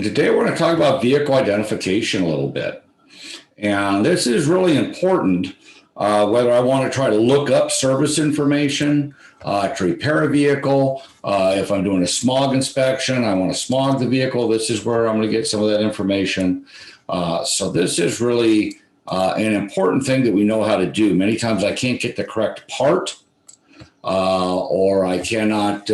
Today we're going to talk about vehicle identification a little bit. And this is really important, whether I want to try to look up service information, to repair a vehicle. If I'm doing a smog inspection, I want to smog the vehicle. This is where I'm going to get some of that information. So this is really an important thing that we know how to do. Many times I can't get the correct part, or I cannot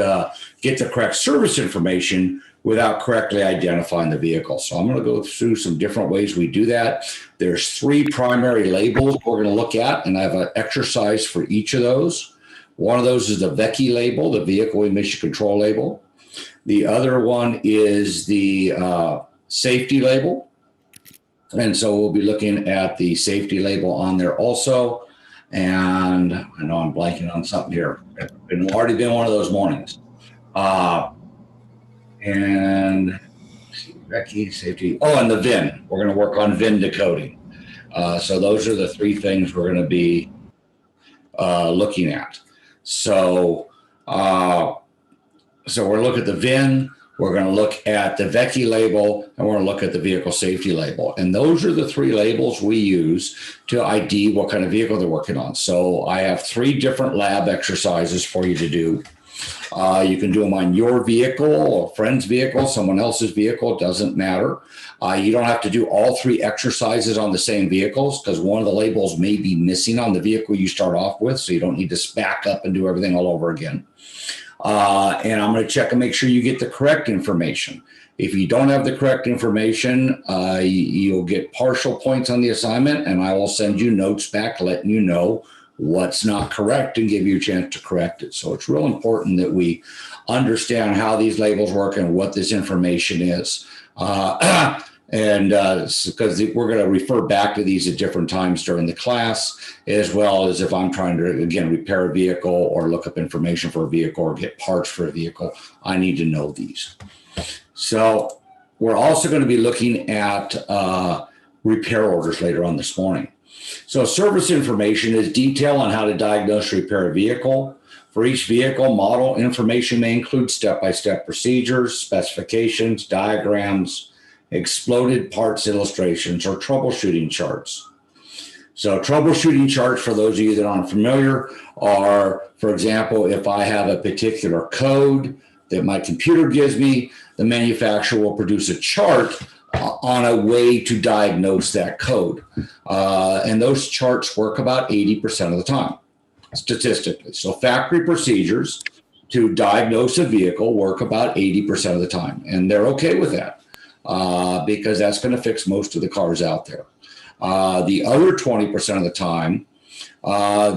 get the correct service information without correctly identifying the vehicle. So I'm going to go through some different ways we do that. There's three primary labels we're going to look at, and I have an exercise for each of those. One of those is the VECI label, the Vehicle Emission Control label. The other one is the safety label. And so we'll be looking at the safety label on there also. And I know I'm blanking on something here. It's already been one of those mornings. And VECI, safety. Oh, and the VIN. We're going to work on VIN decoding. So those are the three things we're going to be looking at. So we're going to look at the VIN. We're going to look at the VECI label, and we're going to look at the vehicle safety label. And those are the three labels we use to ID what kind of vehicle they're working on. So I have three different lab exercises for you to do. You can do them on your vehicle, a friend's vehicle, someone else's vehicle, it doesn't matter. You don't have to do all three exercises on the same vehicles because one of the labels may be missing on the vehicle you start off with, so you don't need to back up and do everything all over again. And I'm going to check and make sure you get the correct information. If you don't have the correct information, you'll get partial points on the assignment, and I will send you notes back letting you know what's not correct and give you a chance to correct it. So it's real important that we understand how these labels work and what this information is. Because we're going to refer back to these at different times during the class, as well as if I'm trying to, again, repair a vehicle or look up information for a vehicle or get parts for a vehicle, I need to know these. So we're also going to be looking at repair orders later on this morning. So service information is detail on how to diagnose or repair a vehicle. For each vehicle model, information may include step-by-step procedures, specifications, diagrams, exploded parts illustrations, or troubleshooting charts. So troubleshooting charts, for those of you that aren't familiar, are, for example, if I have a particular code that my computer gives me, the manufacturer will produce a chart on a way to diagnose that code. And those charts work about 80% of the time, statistically. So factory procedures to diagnose a vehicle work about 80% of the time. And they're okay with that because that's going to fix most of the cars out there. The other 20% of the time,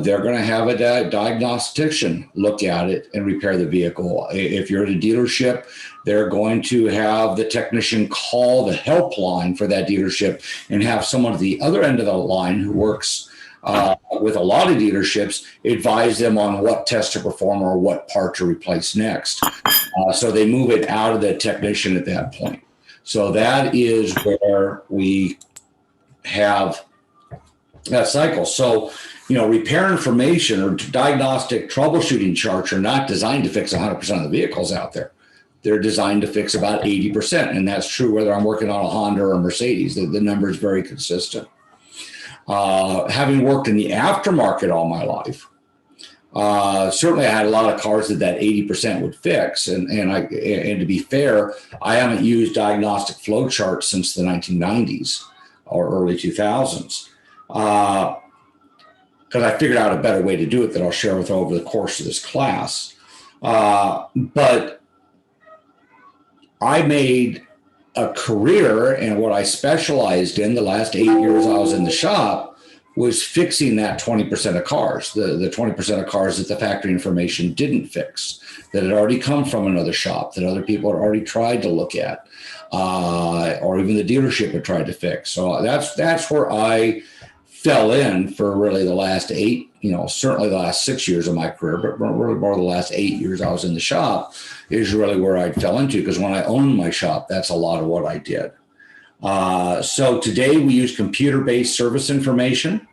they're going to have a diagnostician look at it and repair the vehicle. If you're at a dealership, they're going to have the technician call the helpline for that dealership and have someone at the other end of the line who works with a lot of dealerships advise them on what test to perform or what part to replace next. So they move it out of the technician at that point. So that is where we have that cycle. So, repair information or diagnostic troubleshooting charts are not designed to fix 100% of the vehicles out there. They're designed to fix about 80%. And that's true whether I'm working on a Honda or a Mercedes. The number is very consistent. Having worked in the aftermarket all my life, certainly I had a lot of cars that 80% would fix. And to be fair, I haven't used diagnostic flow charts since the 1990s or early 2000s. Because I figured out a better way to do it that I'll share with you over the course of this class. But I made a career, and what I specialized in the last 8 years I was in the shop was fixing that 20% of cars, the 20% of cars that the factory information didn't fix, that had already come from another shop, that other people had already tried to look at, or even the dealership had tried to fix. So that's where I fell in for really the last certainly the last 6 years of my career, but really more the last 8 years I was in the shop is really where I fell into, because when I owned my shop, that's a lot of what I did. So today we use computer-based service information.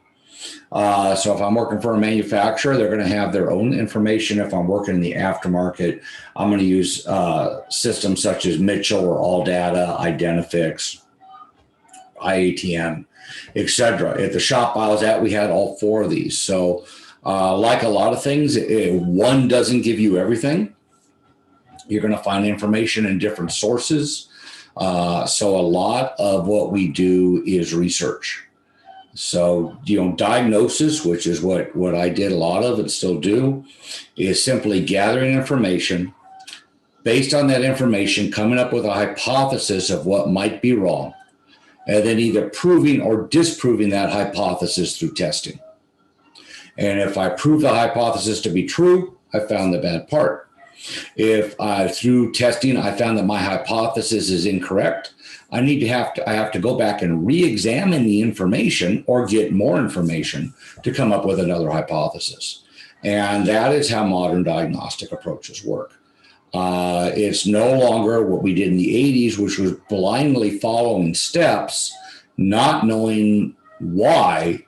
So if I'm working for a manufacturer, they're going to have their own information. If I'm working in the aftermarket, I'm going to use systems such as Mitchell or ALLDATA, Identifix, IATM, etc. At the shop I was at, we had all 4 of these. So like a lot of things, one doesn't give you everything. You're going to find information in different sources. So a lot of what we do is research. So, diagnosis, which is what I did a lot of and still do, is simply gathering information. Based on that information, coming up with a hypothesis of what might be wrong, and then either proving or disproving that hypothesis through testing. And if I prove the hypothesis to be true, I found the bad part. If through testing I found that my hypothesis is incorrect, I have to go back and re-examine the information or get more information to come up with another hypothesis. And that is how modern diagnostic approaches work. It's no longer what we did in the 80s, which was blindly following steps, not knowing why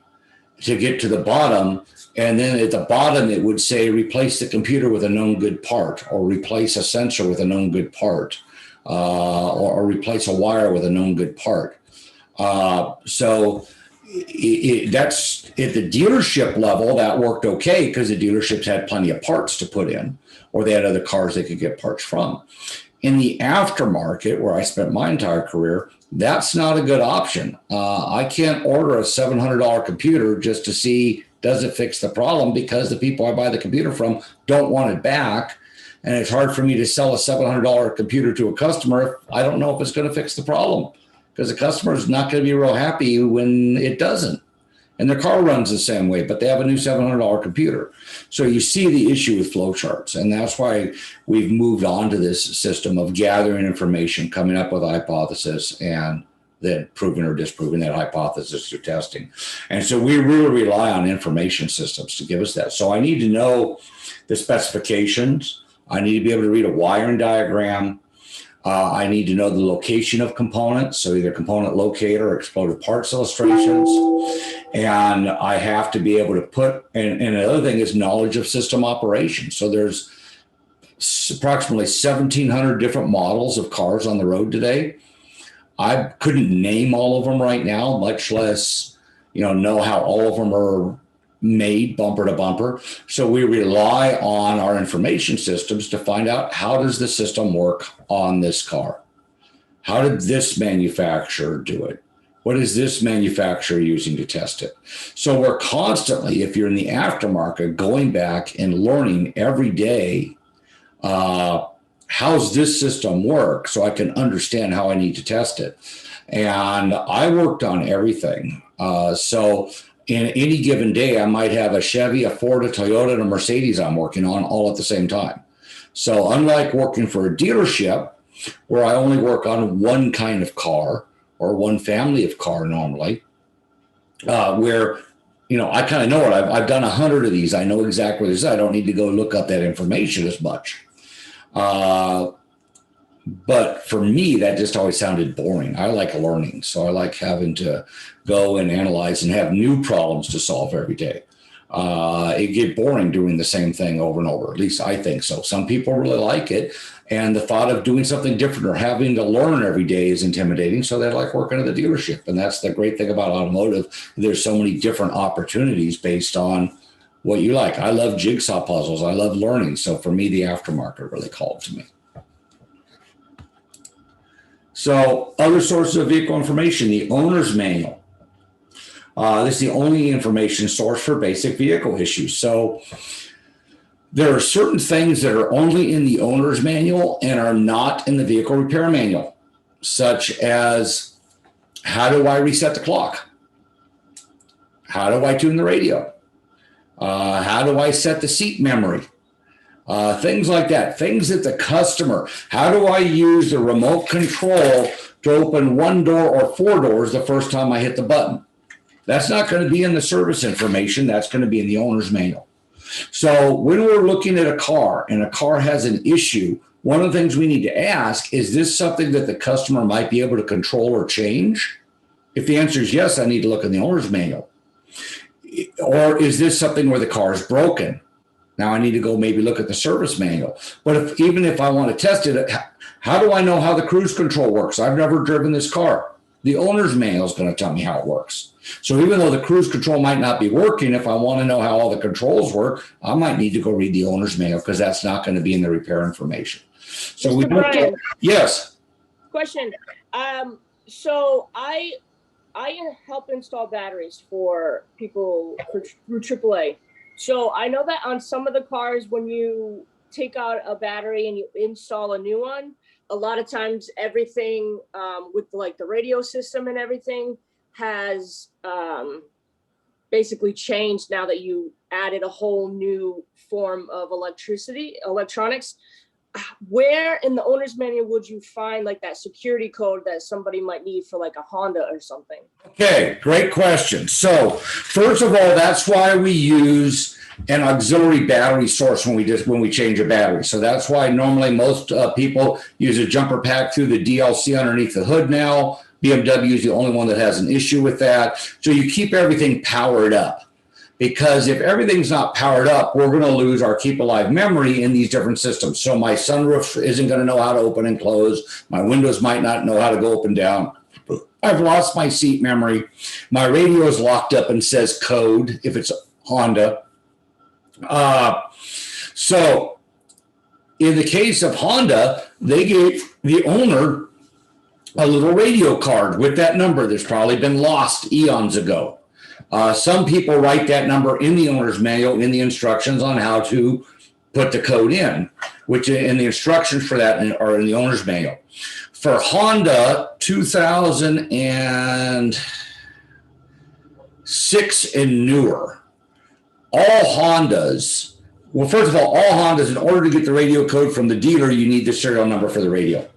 to get to the bottom. And then at the bottom, it would say, replace the computer with a known good part, or replace a sensor with a known good part, or replace a wire with a known good part. So that's at the dealership level, that worked okay because the dealerships had plenty of parts to put in, or they had other cars they could get parts from. In the aftermarket, where I spent my entire career, that's not a good option. I can't order a $700 computer just to see, does it fix the problem, because the people I buy the computer from don't want it back. And it's hard for me to sell a $700 computer to a customer if I don't know if it's going to fix the problem, because the customer is not going to be real happy when it doesn't. And their car runs the same way, but they have a new $700 computer. So you see the issue with flowcharts. And that's why we've moved on to this system of gathering information, coming up with a hypothesis, and then proving or disproving that hypothesis through testing. And so we really rely on information systems to give us that. So I need to know the specifications. I need to be able to read a wiring diagram. I need to know the location of components, so either component locator or exploded parts illustrations. And I have to be able to put, and another thing is knowledge of system operations. So there's approximately 1,700 different models of cars on the road today. I couldn't name all of them right now, much less, know how all of them are made bumper to bumper. So we rely on our information systems to find out, how does the system work on this car? How did this manufacturer do it? What is this manufacturer using to test it? So we're constantly, if you're in the aftermarket, going back and learning every day, how's this system work, so I can understand how I need to test it. And I worked on everything. So in any given day, I might have a Chevy, a Ford, a Toyota, and a Mercedes I'm working on all at the same time. So unlike working for a dealership, where I only work on one kind of car or one family of car normally, where, I kind of know it. I've done 100 of these. I know exactly what it is. I don't need to go look up that information as much. But for me, that just always sounded boring. I like learning. So I like having to go and analyze and have new problems to solve every day. It get boring doing the same thing over and over. At least I think so. Some people really like it. And the thought of doing something different or having to learn every day is intimidating. So they like working at the dealership. And that's the great thing about automotive. There's so many different opportunities based on what you like. I love jigsaw puzzles. I love learning. So for me, the aftermarket really called to me. So other sources of vehicle information, the owner's manual. This is the only information source for basic vehicle issues. So there are certain things that are only in the owner's manual and are not in the vehicle repair manual, such as, how do I reset the clock? How do I tune the radio? How do I set the seat memory? Things like that, things that the customer, how do I use the remote control to open one door or four doors the first time I hit the button? That's not going to be in the service information. That's going to be in the owner's manual. So when we're looking at a car and a car has an issue, one of the things we need to ask, is this something that the customer might be able to control or change? If the answer is yes, I need to look in the owner's manual. Or is this something where the car is broken? Now I need to go maybe look at the service manual. But even if I want to test it, how do I know how the cruise control works? I've never driven this car. The owner's manual is going to tell me how it works. So even though the cruise control might not be working, if I want to know how all the controls work, I might need to go read the owner's manual because that's not going to be in the repair information. So Mr. Brian, yes. Question. So I help install batteries for people through AAA. So I know that on some of the cars, when you take out a battery and you install a new one, a lot of times everything with like the radio system and everything has basically changed now that you added a whole new form of electronics. Where in the owner's manual would you find like that security code that somebody might need for like a Honda or something? Okay, great question. So first of all, that's why we use an auxiliary battery source when we change a battery. So that's why normally most people use a jumper pack through the DLC underneath the hood now. BMW is the only one that has an issue with that. So you keep everything powered up. Because if everything's not powered up, we're going to lose our keep alive memory in these different systems. So my sunroof isn't going to know how to open and close. My windows might not know how to go up and down. I've lost my seat memory. My radio is locked up and says code if it's Honda. So in the case of Honda, they gave the owner a little radio card with that number that's probably been lost eons ago. Some people write that number in the owner's manual in the instructions on how to put the code in, which in the instructions for that are in the owner's manual. For Honda 2006 and newer, all Hondas, well, first of all Hondas, in order to get the radio code from the dealer, you need the serial number for the radio.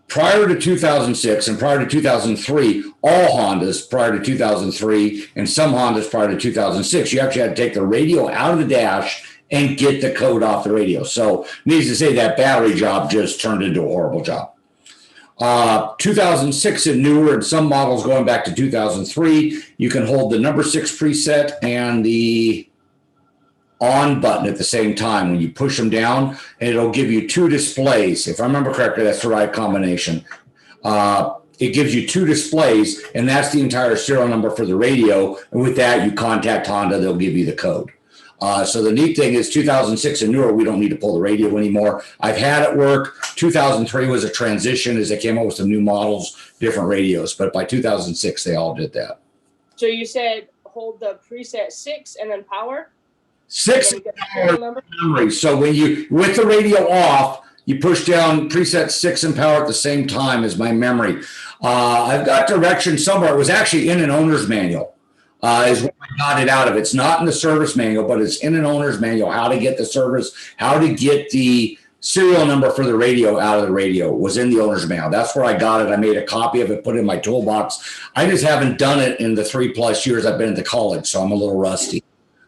Prior to 2006 and prior to 2003, all Hondas prior to 2003 and some Hondas prior to 2006, you actually had to take the radio out of the dash and get the code off the radio. So needless to say, that battery job just turned into a horrible job. 2006 and newer, and some models going back to 2003, you can hold the number 6 preset and the on button at the same time when you push them down, and it'll give you 2 displays. If I remember correctly, that's the right combination. It gives you 2 displays, and that's the entire serial number for the radio. And with that, you contact Honda, they'll give you the code. So the neat thing is 2006 and newer, we don't need to pull the radio anymore. I've had it work. 2003 was a transition as they came up with some new models, different radios. But by 2006, they all did that. So you said hold the preset 6 and then power? 6 memory. So when you, with the radio off, you push down preset 6 and power at the same time as my memory. I've got directions somewhere. It was actually in an owner's manual. Is where I got it out of. It's not in the service manual, but it's in an owner's manual. How to get the service, how to get the serial number for the radio out of the radio was in the owner's manual. That's where I got it. I made a copy of it, put it in my toolbox. I just haven't done it in the 3+ years I've been to college, so I'm a little rusty.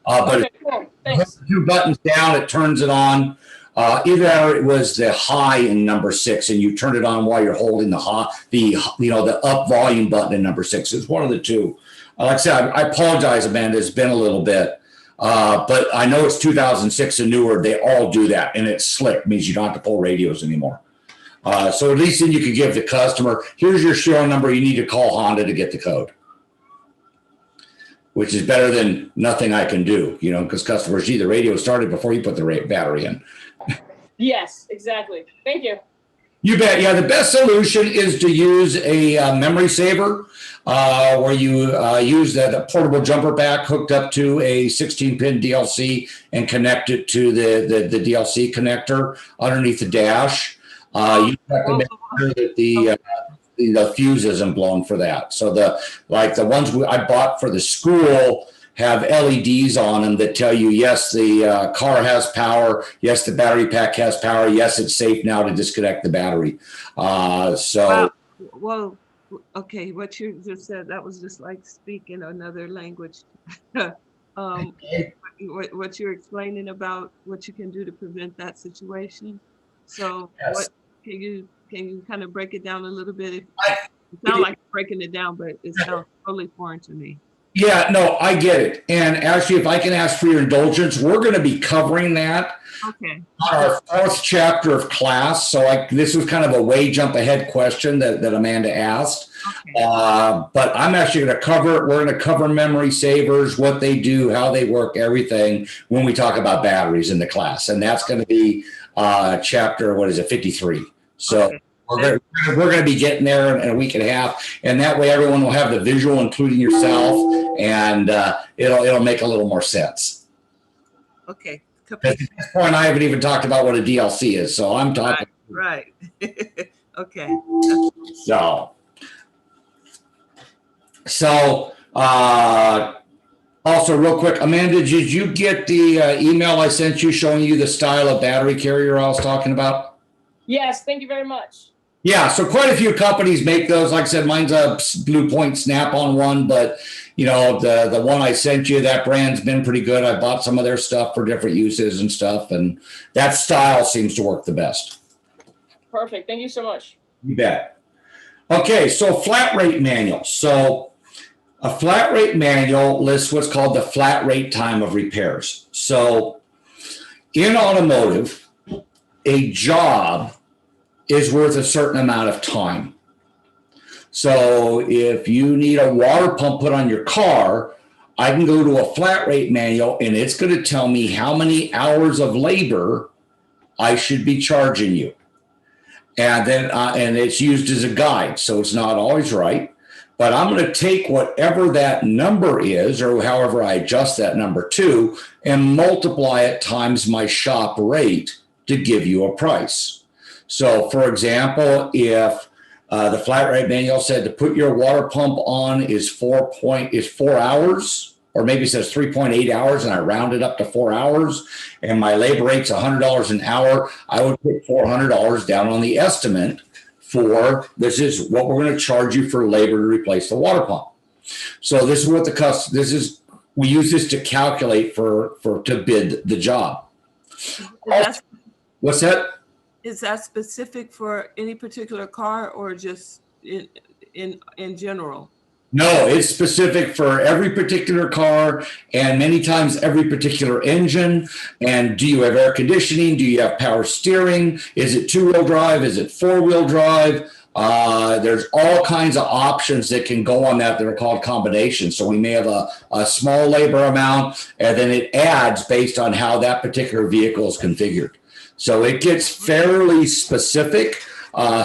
But okay, cool. Thanks. 2 buttons down, it turns it on. Either it was the high in number 6, and you turn it on while you're holding the up volume button in number 6. It's one of the two. Like I said, I apologize, Amanda. It's been a little bit, but I know it's 2006 and newer. They all do that, and it's slick. It means you don't have to pull radios anymore. So at least then you can give the customer, here's your serial number. You need to call Honda to get the code, which is better than nothing I can do, because customers, the radio started before you put the battery in. Yes, exactly. Thank you. You bet. Yeah, the best solution is to use a memory saver where you use that portable jumper pack hooked up to a 16-pin DLC and connect it to the DLC connector underneath the dash. You have to make sure that the fuse isn't blown for that. So the ones I bought for the school have LEDs on them that tell you, yes, the car has power. Yes, the battery pack has power. Yes, it's safe now to disconnect the battery. Well, okay, what you just said, that was just like speaking another language. What you're explaining about what you can do to prevent that situation. So yes. What can you kind of break it down a little bit? It sounds like breaking it down, but it sounds totally foreign to me. Yeah, no, I get it. And actually, if I can ask for your indulgence, we're going to be covering that Okay. on our fourth chapter of class. So this was kind of a way jump ahead question that Amanda asked. Okay. But I'm actually going to cover it. We're going to cover memory savers, what they do, how they work, everything when we talk about batteries in the class. And that's going to be chapter, 53. So Okay. we're going to be getting there in a week and a half. And that way everyone will have the visual, including yourself, and it'll make a little more sense. Okay. At this point, I haven't even talked about what a DLC is. So I'm talking. Right. Okay. So also real quick, Amanda, did you get the email I sent you showing you the style of battery carrier I was talking about? Yes, thank you very much. Yeah, so quite a few companies make those. Like I said, mine's a Blue Point Snap-on one, but the one I sent you, that brand's been pretty good. I bought some of their stuff for different uses and stuff, and that style seems to work the best. Perfect. Thank you so much. You bet. Okay, so flat rate manual. So a flat rate manual lists what's called the flat rate time of repairs. So in automotive, a job is worth a certain amount of time. So if you need a water pump put on your car, I can go to a flat rate manual and it's going to tell me how many hours of labor I should be charging you. And then and it's used as a guide, so it's not always right. But I'm going to take whatever that number is, or however I adjust that number to, and multiply it times my shop rate to give you a price. So, for example, if the flat rate manual said to put your water pump on is 4 hours, or maybe it says 3.8 hours, and I round it up to 4 hours, and my labor rate's $100 an hour, I would put $400 down on the estimate for this is what we're going to charge you for labor to replace the water pump. So this is what we use this to calculate to bid the job. What's that? Is that specific for any particular car or just in general? No, it's specific for every particular car and many times every particular engine. And do you have air conditioning? Do you have power steering? Is it 2-wheel drive? Is it 4-wheel drive? There's all kinds of options that can go on that are called combinations. So we may have a small labor amount, and then it adds based on how that particular vehicle is configured. So it gets fairly specific.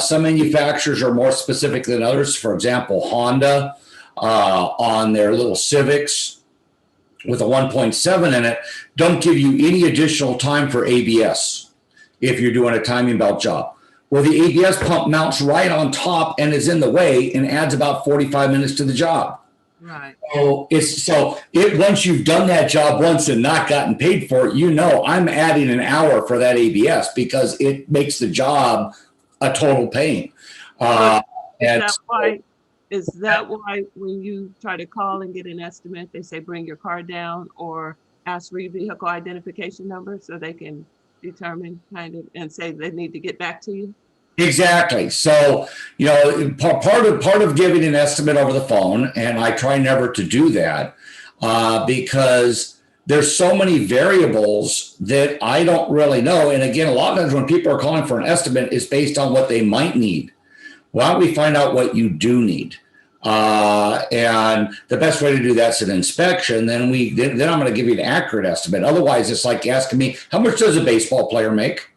Some manufacturers are more specific than others. For example, Honda, on their little Civics with a 1.7 in it, don't give you any additional time for ABS if you're doing a timing belt job. Well, the ABS pump mounts right on top and is in the way and adds about 45 minutes to the job. Right. So once you've done that job once and not gotten paid for it, I'm adding an hour for that ABS because it makes the job a total pain. Is that why when you try to call and get an estimate, they say bring your car down or ask for your vehicle identification number so they can determine and say they need to get back to you? Exactly. So, part of giving an estimate over the phone, and I try never to do that because there's so many variables that I don't really know. And again, a lot of times when people are calling for an estimate, it's based on what they might need. Why don't we find out what you do need? And the best way to do that's an inspection. Then I'm going to give you an accurate estimate. Otherwise, it's like asking me, how much does a baseball player make?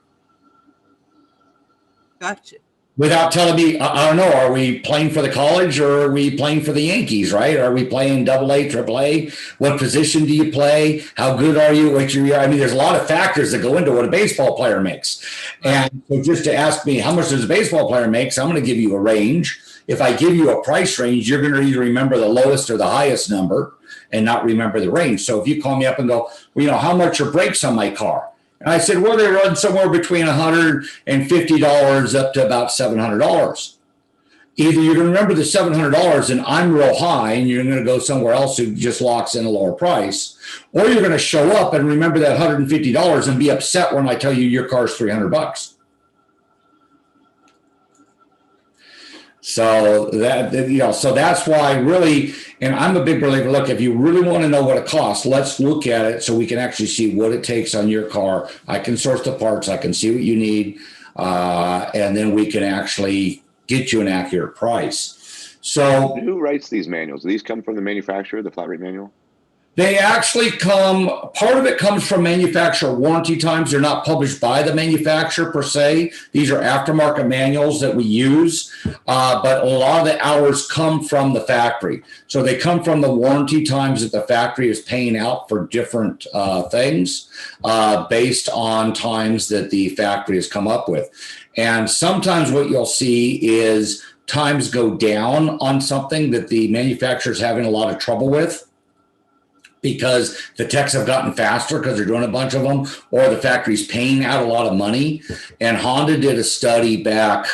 Gotcha. Without telling me, I don't know, are we playing for the college or are we playing for the Yankees, right? Are we playing AA, AAA? What position do you play? How good are you? There's a lot of factors that go into what a baseball player makes. And so just to ask me, how much does a baseball player make? So I'm going to give you a range. If I give you a price range, you're going to either remember the lowest or the highest number and not remember the range. So if you call me up and go, how much are brakes on my car? And I said, well, they run somewhere between $150 up to about $700. Either you're going to remember the $700 and I'm real high and you're going to go somewhere else who just locks in a lower price, or you're going to show up and remember that $150 and be upset when I tell you your car's $300. So so that's why really, and I'm a big believer, look, if you really want to know what it costs, let's look at it so we can actually see what it takes on your car. I can source the parts, I can see what you need, and then we can actually get you an accurate price. So who writes these manuals? Do these come from the manufacturer, the flat rate manual? they actually part of it comes from manufacturer warranty times. They're not published by the manufacturer per se. These are aftermarket manuals that we use, but a lot of the hours come from the factory. So they come from the warranty times that the factory is paying out for different things based on times that the factory has come up with. And sometimes what you'll see is times go down on something that the manufacturer is having a lot of trouble with, because the techs have gotten faster because they're doing a bunch of them, or the factory's paying out a lot of money. And Honda did a study back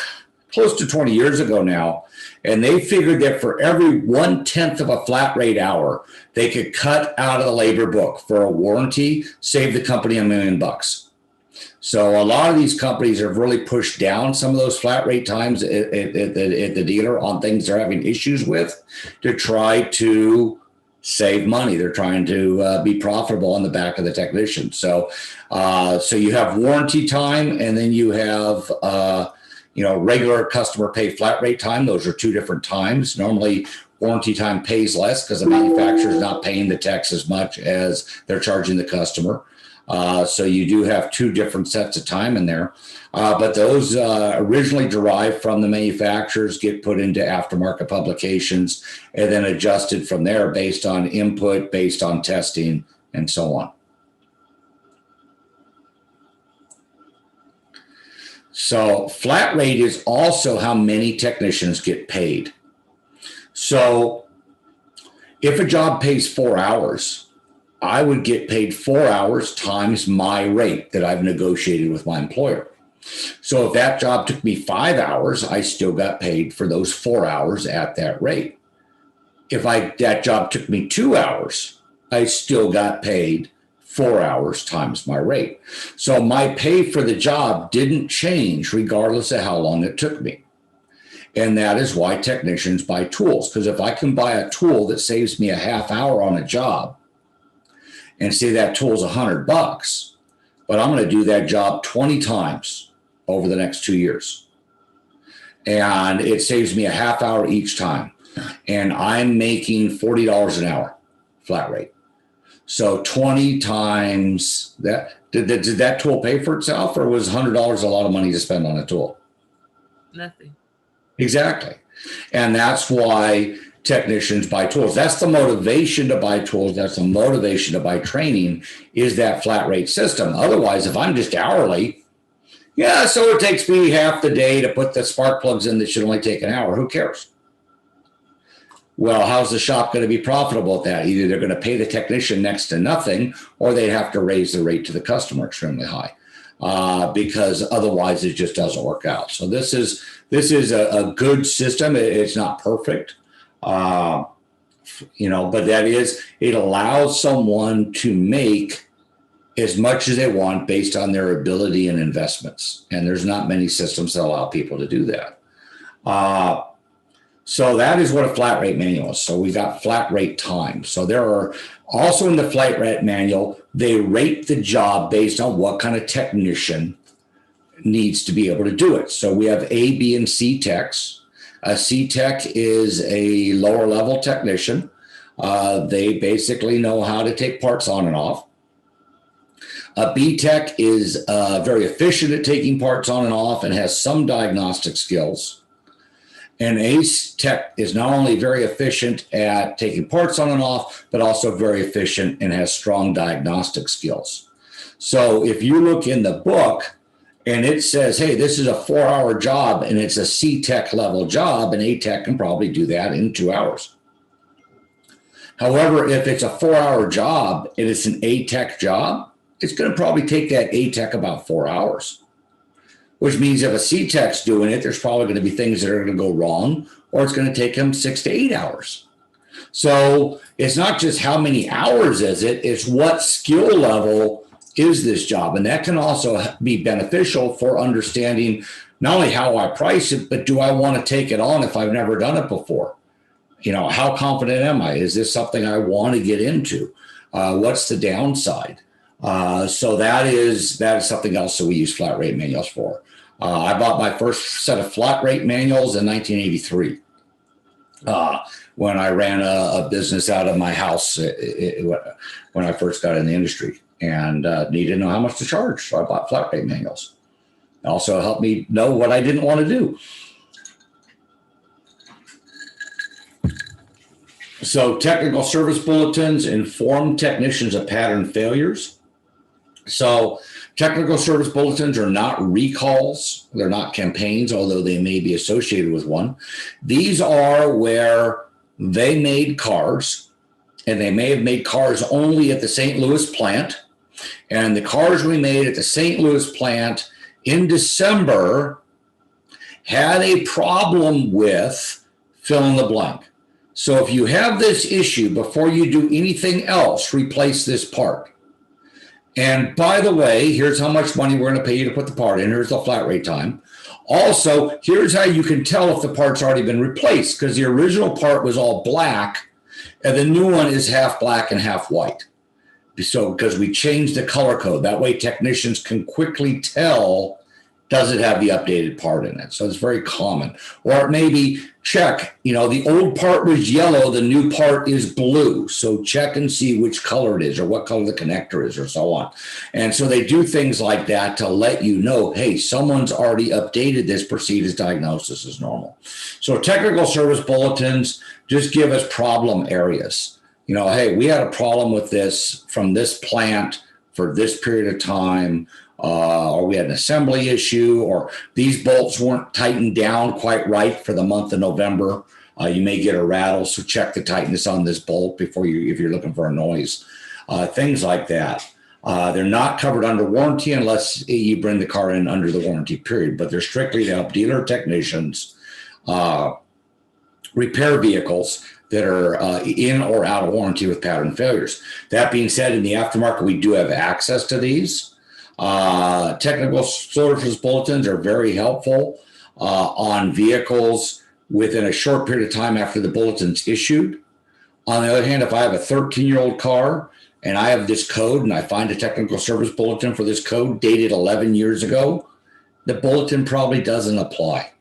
close to 20 years ago now, and they figured that for every 1/10 of a flat rate hour, they could cut out of the labor book for a warranty, save the company $1 million. So a lot of these companies have really pushed down some of those flat rate times at the dealer on things they're having issues with to try to save money. They're trying to be profitable on the back of the technician. So you have warranty time, and then you have regular customer pay flat rate time. Those are two different times. Normally, warranty time pays less because the manufacturer is not paying the techs as much as they're charging the customer. So you do have two different sets of time in there. But those originally derived from the manufacturers, get put into aftermarket publications, and then adjusted from there based on input, based on testing, and so on. So flat rate is also how many technicians get paid. So if a job pays 4 hours, I would get paid 4 hours times my rate that I've negotiated with my employer. So if that job took me 5 hours, I still got paid for those 4 hours at that rate. If that job took me 2 hours, I still got paid 4 hours times my rate. So my pay for the job didn't change regardless of how long it took me. And that is why technicians buy tools. Because if I can buy a tool that saves me a half hour on a job, and say that tool's $100, but I'm going to do that job 20 times over the next 2 years. And it saves me a half hour each time. And I'm making $40 an hour flat rate. So 20 times that, did that tool pay for itself, or was $100 a lot of money to spend on a tool? Nothing. Exactly. And that's why technicians buy tools. That's the motivation to buy tools. That's the motivation to buy training, is that flat rate system. Otherwise, if I'm just hourly, so it takes me half the day to put the spark plugs in that should only take an hour. Who cares? Well, how's the shop going to be profitable at that? Either they're going to pay the technician next to nothing, or they have to raise the rate to the customer extremely high, because otherwise it just doesn't work out. So this is a good system. It's not perfect. But it allows someone to make as much as they want based on their ability and investments. And there's not many systems that allow people to do that. So that is what a flat rate manual is. So we got flat rate time. So there are also in the flat rate manual, they rate the job based on what kind of technician needs to be able to do it. So we have A, B, and C techs. A C tech is a lower level technician. They basically know how to take parts on and off. A B tech is very efficient at taking parts on and off and has some diagnostic skills. An A tech is not only very efficient at taking parts on and off, but also very efficient and has strong diagnostic skills. So if you look in the book, and it says, hey, this is a 4-hour job and it's a C-Tech level job, and A-Tech can probably do that in 2 hours. However, if it's a 4-hour job and it's an A-Tech job, it's going to probably take that A-Tech about 4 hours, which means if a C-Tech's doing it, there's probably going to be things that are going to go wrong, or it's going to take him 6 to 8 hours. So it's not just how many hours is it, it's what skill level is this job. And that can also be beneficial for understanding not only how I price it, but do I want to take it on if I've never done it before? You know, how confident am I? Is this something I want to get into? What's the downside? So that is something else that we use flat rate manuals for. I bought my first set of flat rate manuals in 1983 when I ran a business out of my house when I first got in the industry, and needed to know how much to charge. So I bought flat rate manuals. It also helped me know what I didn't want to do. So technical service bulletins inform technicians of pattern failures. So technical service bulletins are not recalls. They're not campaigns, although they may be associated with one. These are where they made cars, and they may have made cars only at the St. Louis plant. And the cars we made at the St. Louis plant in December had a problem with fill in the blank. So if you have this issue, before you do anything else, replace this part. And by the way, here's how much money we're going to pay you to put the part in. Here's the flat rate time. Also, here's how you can tell if the part's already been replaced, because the original part was all black and the new one is half black and half white. So because we changed the color code, that way technicians can quickly tell, does it have the updated part in it? So it's very common. Or it may be check, you know, the old part was yellow, the new part is blue. So check and see which color it is or what color the connector is or so on. And so they do things like that to let you know, hey, someone's already updated this, proceed as diagnosis as normal. So technical service bulletins just give us problem areas. You know, hey, we had a problem with this from this plant for this period of time. Or we had an assembly issue, or these bolts weren't tightened down quite right for the month of November. You may get a rattle, so check the tightness on this bolt before if you're looking for a noise. Things like that. They're not covered under warranty unless you bring the car in under the warranty period, but they're strictly to help dealer technicians repair vehicles that are in or out of warranty with pattern failures. That being said, in the aftermarket, we do have access to these. Technical service bulletins are very helpful on vehicles within a short period of time after the bulletin's issued. On the other hand, if I have a 13-year-old car and I have this code and I find a technical service bulletin for this code dated 11 years ago, the bulletin probably doesn't apply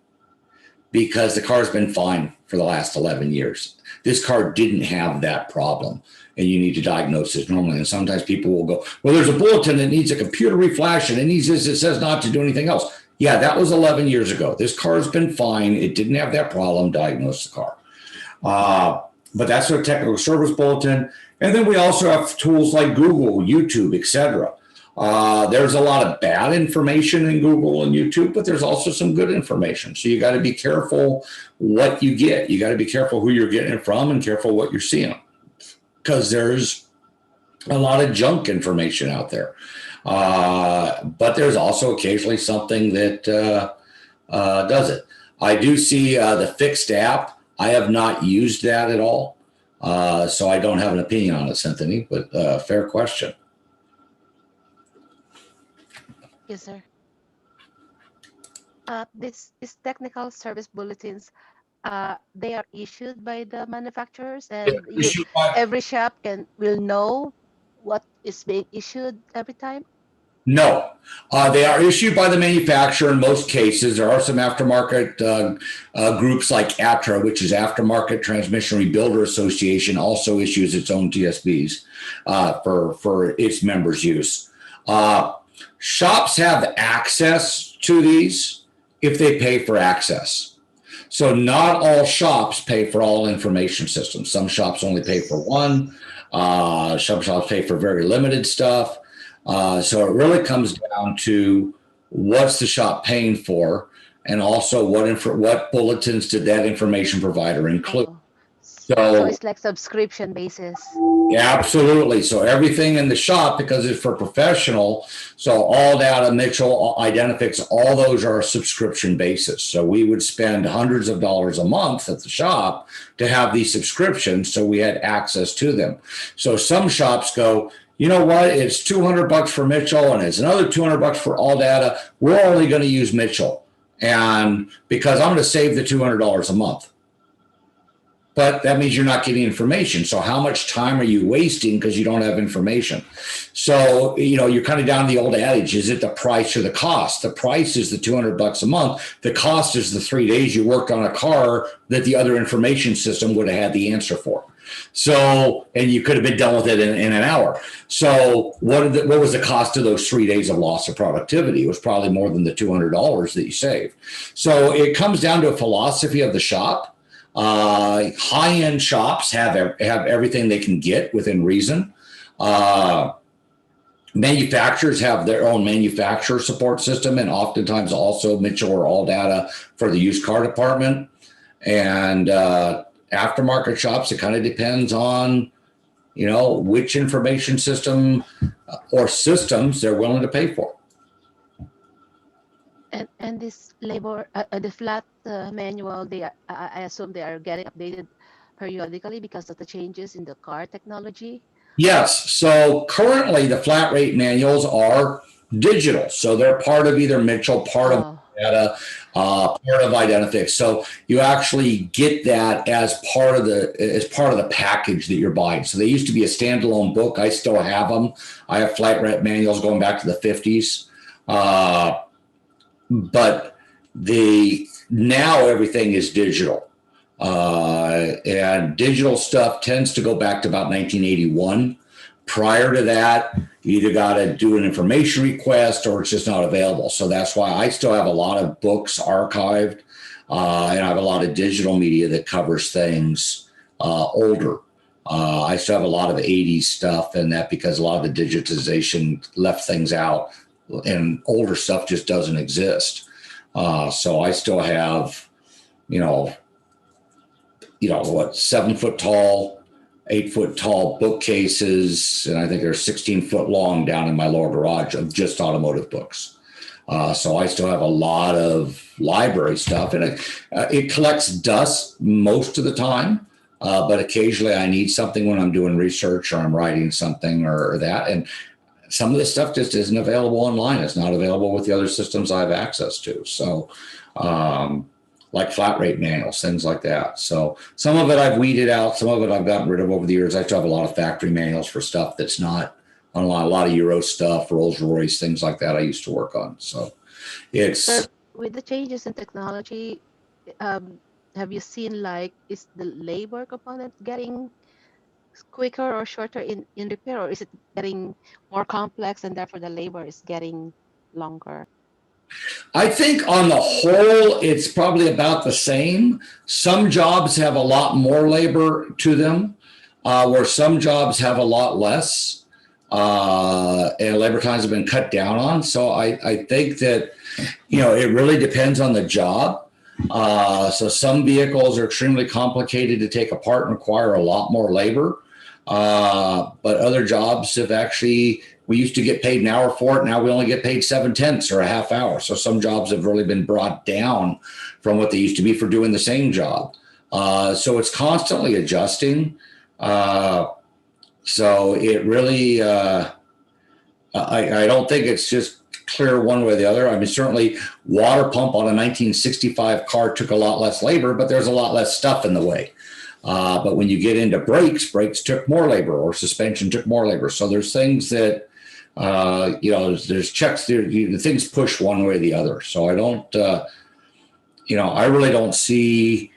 because the car's been fine for the last 11 years. This car didn't have that problem, and you need to diagnose this normally. And sometimes people will go, well, there's a bulletin that needs a computer reflash and it needs this, it says not to do anything else. Yeah, that was 11 years ago. This car's been fine. It didn't have that problem. Diagnose the car. But that's our technical service bulletin. And then we also have tools like Google, YouTube, etc. There's a lot of bad information in Google and YouTube, but there's also some good information. So you got to be careful what you get. You got to be careful who you're getting it from and careful what you're seeing, because there's a lot of junk information out there. But there's also occasionally something that does it. I do see the Fixed app. I have not used that at all. So I don't have an opinion on it, Cynthia, but fair question. Yes, sir. This technical service bulletins, they are issued by the manufacturers, and every shop will know what is being issued every time? No, they are issued by the manufacturer in most cases. There are some aftermarket groups like ATRA, which is Aftermarket Transmission Rebuilder Association, also issues its own TSBs for its members' use. Shops have access to these if they pay for access. So not all shops pay for all information systems. Some shops only pay for one. Some shops pay for very limited stuff. So it really comes down to what's the shop paying for, and also what bulletins did that information provider include. So it's like subscription basis. Yeah, absolutely. So everything in the shop, because it's for professional, so All Data, Mitchell, Identifix, all those are a subscription basis. So we would spend hundreds of dollars a month at the shop to have these subscriptions, so we had access to them. So some shops go, you know what, it's $200 for Mitchell and it's another $200 for All Data. We're only going to use Mitchell. And because I'm going to save the $200 a month. But that means you're not getting information. So how much time are you wasting because you don't have information? So, you're kind of down to the old adage, is it the price or the cost? The price is the $200 a month. The cost is the 3 days you worked on a car that the other information system would have had the answer for. So, and you could have been done with it in an hour. So what was the cost of those 3 days of loss of productivity? It was probably more than the $200 that you saved. So it comes down to a philosophy of the shop. High-end shops have everything they can get within reason. Manufacturers have their own manufacturer support system, and oftentimes also Mitchell or ALLDATA for the used car department. And aftermarket shops, it kind of depends on, which information system or systems they're willing to pay for. And this labor, the flat manual, I assume they are getting updated periodically because of the changes in the car technology. Yes. So currently the flat rate manuals are digital. So they're part of either Mitchell, part of data, part of Identifix. So you actually get that as part of the package that you're buying. So they used to be a standalone book. I still have them. I have flat rate manuals going back to the 50s. But now everything is digital. And digital stuff tends to go back to about 1981. Prior to that, you either got to do an information request or it's just not available. So that's why I still have a lot of books archived, and I have a lot of digital media that covers things older. I still have a lot of 80s stuff and that because a lot of the digitization left things out and older stuff just doesn't exist. So I still have, 7 foot tall, 8 foot tall bookcases, and I think they're 16 foot long down in my lower garage of just automotive books. So I still have a lot of library stuff, and it collects dust most of the time. But occasionally I need something when I'm doing research or I'm writing something or that. And some of this stuff just isn't available online. It's not available with the other systems I have access to. So, like flat rate manuals, things like that. So some of it I've weeded out. Some of it I've gotten rid of over the years. I still have a lot of factory manuals for stuff that's not online. A lot of Euro stuff, Rolls Royce, things like that I used to work on. So it's... With the changes in technology, have you seen is the labor component getting quicker or shorter in repair, or is it getting more complex and therefore the labor is getting longer? I think on the whole, it's probably about the same. Some jobs have a lot more labor to them, where some jobs have a lot less, and labor times have been cut down on. So I think that, it really depends on the job. So some vehicles are extremely complicated to take apart and require a lot more labor. But other jobs have actually, we used to get paid an hour for it. Now we only get paid 7/10 or a half hour. So some jobs have really been brought down from what they used to be for doing the same job. So it's constantly adjusting. So it really, I don't think it's just clear one way or the other. I mean, certainly water pump on a 1965 car took a lot less labor, but there's a lot less stuff in the way. But when you get into brakes took more labor, or suspension took more labor. So there's things that, there's checks there. Things push one way or the other. So I don't, I really don't see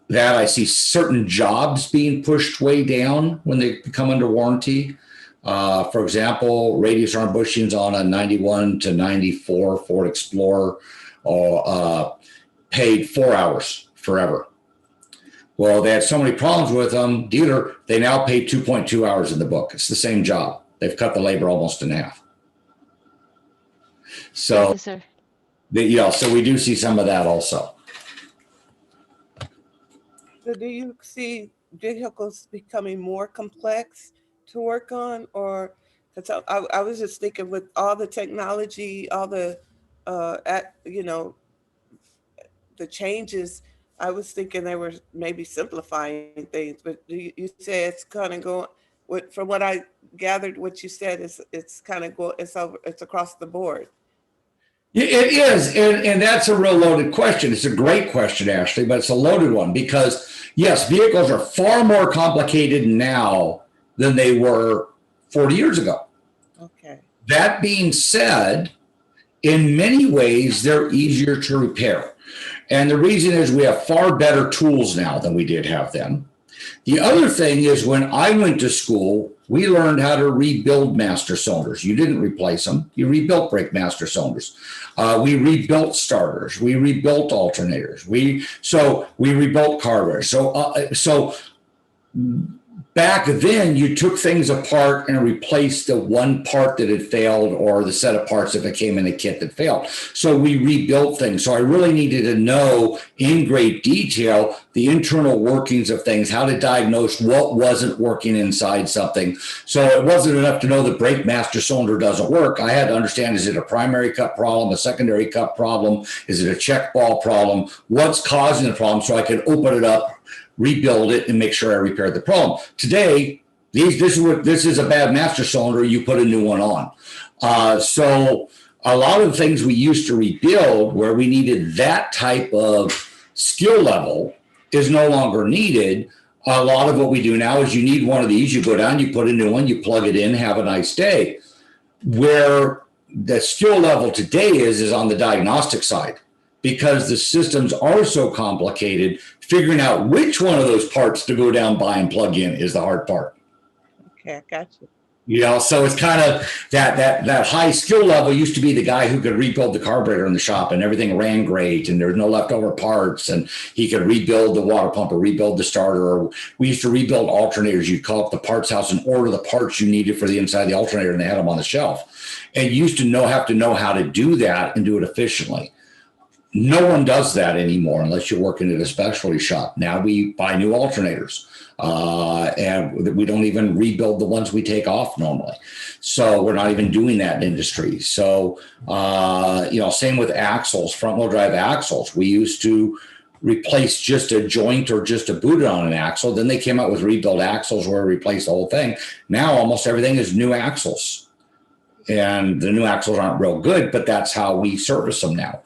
that. I see certain jobs being pushed way down when they become under warranty. For example, radius arm bushings on a 91 to 94 Ford Explorer paid 4 hours forever. Well, they had so many problems with them, dealer, they now pay 2.2 hours in the book. It's the same job. They've cut the labor almost in half. So, sir. So we do see some of that also. So do you see vehicles becoming more complex to work on? Or, because I was just thinking with all the technology, all the, the changes, I was thinking they were maybe simplifying things, but you say it's kind of going, from what I gathered, what you said is it's kind of it's across the board. It is, and that's a real loaded question. It's a great question, Ashley, but it's a loaded one because yes, vehicles are far more complicated now than they were 40 years ago. Okay. That being said, in many ways, they're easier to repair. And the reason is we have far better tools now than we did have then. The other thing is when I went to school, we learned how to rebuild master cylinders. You didn't replace them. You rebuilt brake master cylinders. We rebuilt starters. We rebuilt alternators. We rebuilt carburetors. So back then, you took things apart and replaced the one part that had failed or the set of parts if it came in a kit that failed. So we rebuilt things. So I really needed to know in great detail the internal workings of things, how to diagnose what wasn't working inside something. So it wasn't enough to know the brake master cylinder doesn't work. I had to understand, is it a primary cut problem, a secondary cut problem? Is it a check ball problem? What's causing the problem so I could open it up, rebuild it, and make sure I repaired the problem. Today, this is a bad master cylinder. You put a new one on. So a lot of the things we used to rebuild, where we needed that type of skill level, is no longer needed. A lot of what we do now is you need one of these. You go down, you put a new one, you plug it in, have a nice day. Where the skill level today is on the diagnostic side, because the systems are so complicated. Figuring out which one of those parts to go down, buy, and plug in is the hard part. Okay, I got you. You know, so it's kind of that high skill level used to be the guy who could rebuild the carburetor in the shop and everything ran great and there's no leftover parts and he could rebuild the water pump or rebuild the starter. Or we used to rebuild alternators. You'd call up the parts house and order the parts you needed for the inside of the alternator and they had them on the shelf. And you used to have to know how to do that and do it efficiently. No one does that anymore unless you're working at a specialty shop. Now we buy new alternators and we don't even rebuild the ones we take off normally. So we're not even doing that in industry. So, same with axles, front wheel drive axles. We used to replace just a joint or just a boot on an axle. Then they came out with rebuild axles where we replace the whole thing. Now almost everything is new axles. And the new axles aren't real good, but that's how we service them now.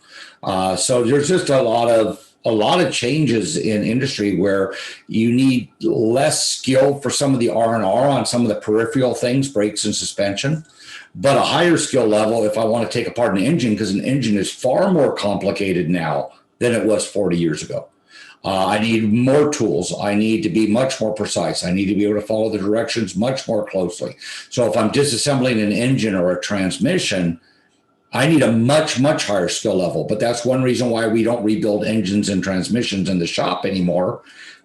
So there's just a lot of changes in industry where you need less skill for some of the R&R on some of the peripheral things, brakes and suspension, but a higher skill level if I want to take apart an engine, because an engine is far more complicated now than it was 40 years ago. I need more tools. I need to be much more precise. I need to be able to follow the directions much more closely. So if I'm disassembling an engine or a transmission, I need a much, much higher skill level. But that's one reason why we don't rebuild engines and transmissions in the shop anymore.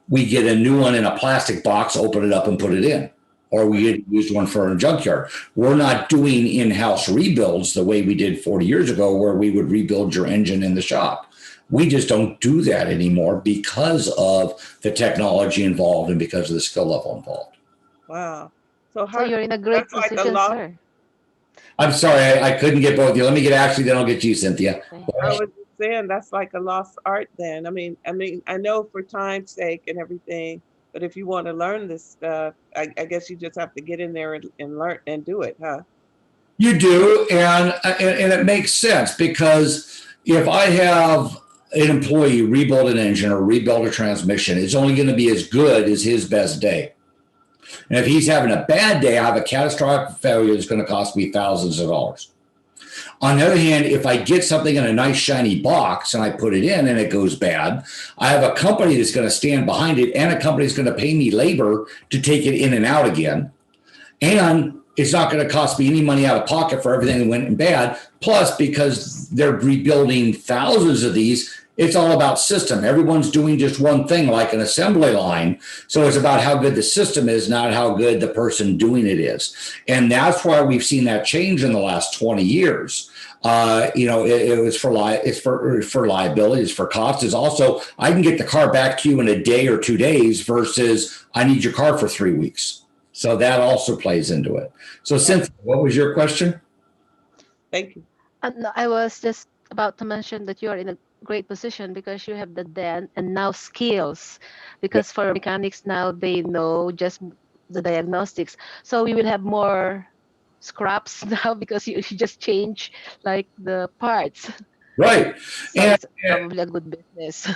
We get a new one in a plastic box, open it up and put it in. Or we get used one for a junkyard. We're not doing in-house rebuilds the way we did 40 years ago where we would rebuild your engine in the shop. We just don't do that anymore because of the technology involved and because of the skill level involved. Wow. So So you're in a great that's like a position, lot. sir. I'm sorry, I couldn't get both of you. Let me get Ashley, then I'll get you, Cynthia. I was saying that's like a lost art then. I mean, I know for time's sake and everything, but if you want to learn this stuff, I guess you just have to get in there and learn and do it, huh? You do, and it makes sense because if I have an employee rebuild an engine or rebuild a transmission, it's only going to be as good as his best day. And if he's having a bad day, I have a catastrophic failure that's going to cost me thousands of dollars. On the other hand, if I get something in a nice shiny box and I put it in and it goes bad, I have a company that's going to stand behind it and a company that's going to pay me labor to take it in and out again. And it's not going to cost me any money out of pocket for everything that went bad. Plus, because they're rebuilding thousands of these, it's all about system. Everyone's doing just one thing, like an assembly line. So it's about how good the system is, not how good the person doing it is. And that's why we've seen that change in the last 20 years. It was for liability, it's for cost. It's also, I can get the car back to you in a day or 2 days versus I need your car for 3 weeks. So that also plays into it. So Cynthia, what was your question? Thank you. No, I was just about to mention that you are in a great position because you have the then and now skills. Because for mechanics now, they know just the diagnostics. So we will have more scraps now because you just change like the parts. Right. So And, it's probably a good business.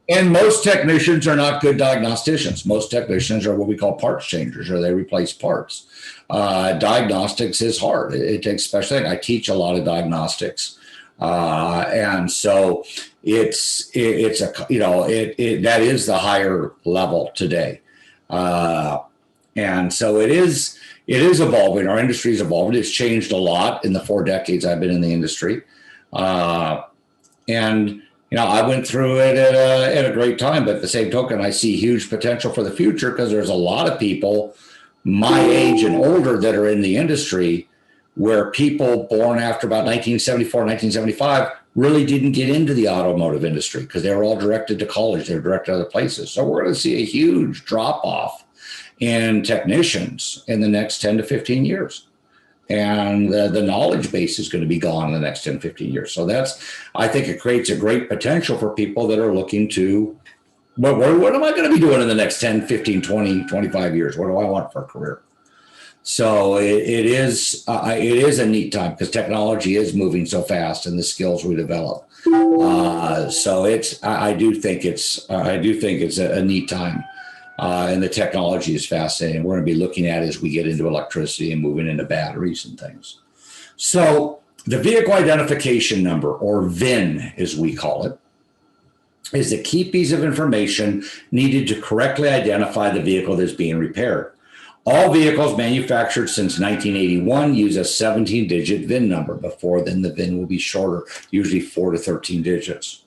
and most technicians are not good diagnosticians. Most technicians are what we call parts changers, or they replace parts. Diagnostics is hard. It takes special. I teach a lot of diagnostics, and so it's a that is the higher level today, and so it is evolving. Our industry is evolving. It's changed a lot in the 4 decades I've been in the industry, and I went through it at a great time, but at the same token, I see huge potential for the future because there's a lot of people my age and older that are in the industry where people born after about 1974, 1975 really didn't get into the automotive industry because they were all directed to college. They were directed to other places. So we're going to see a huge drop off in technicians in the next 10 to 15 years. And the knowledge base is going to be gone in the next 10, 15 years. So I think it creates a great potential for people that are looking to, what am I going to be doing in the next 10, 15, 20, 25 years? What do I want for a career? So it is a neat time because technology is moving so fast and the skills we develop. So I do think it's a neat time. And the technology is fascinating. We're going to be looking at it as we get into electricity and moving into batteries and things. So the vehicle identification number, or VIN as we call it, is the key piece of information needed to correctly identify the vehicle that's being repaired. All vehicles manufactured since 1981 use a 17-digit VIN number. Before then, the VIN will be shorter, usually 4 to 13 digits.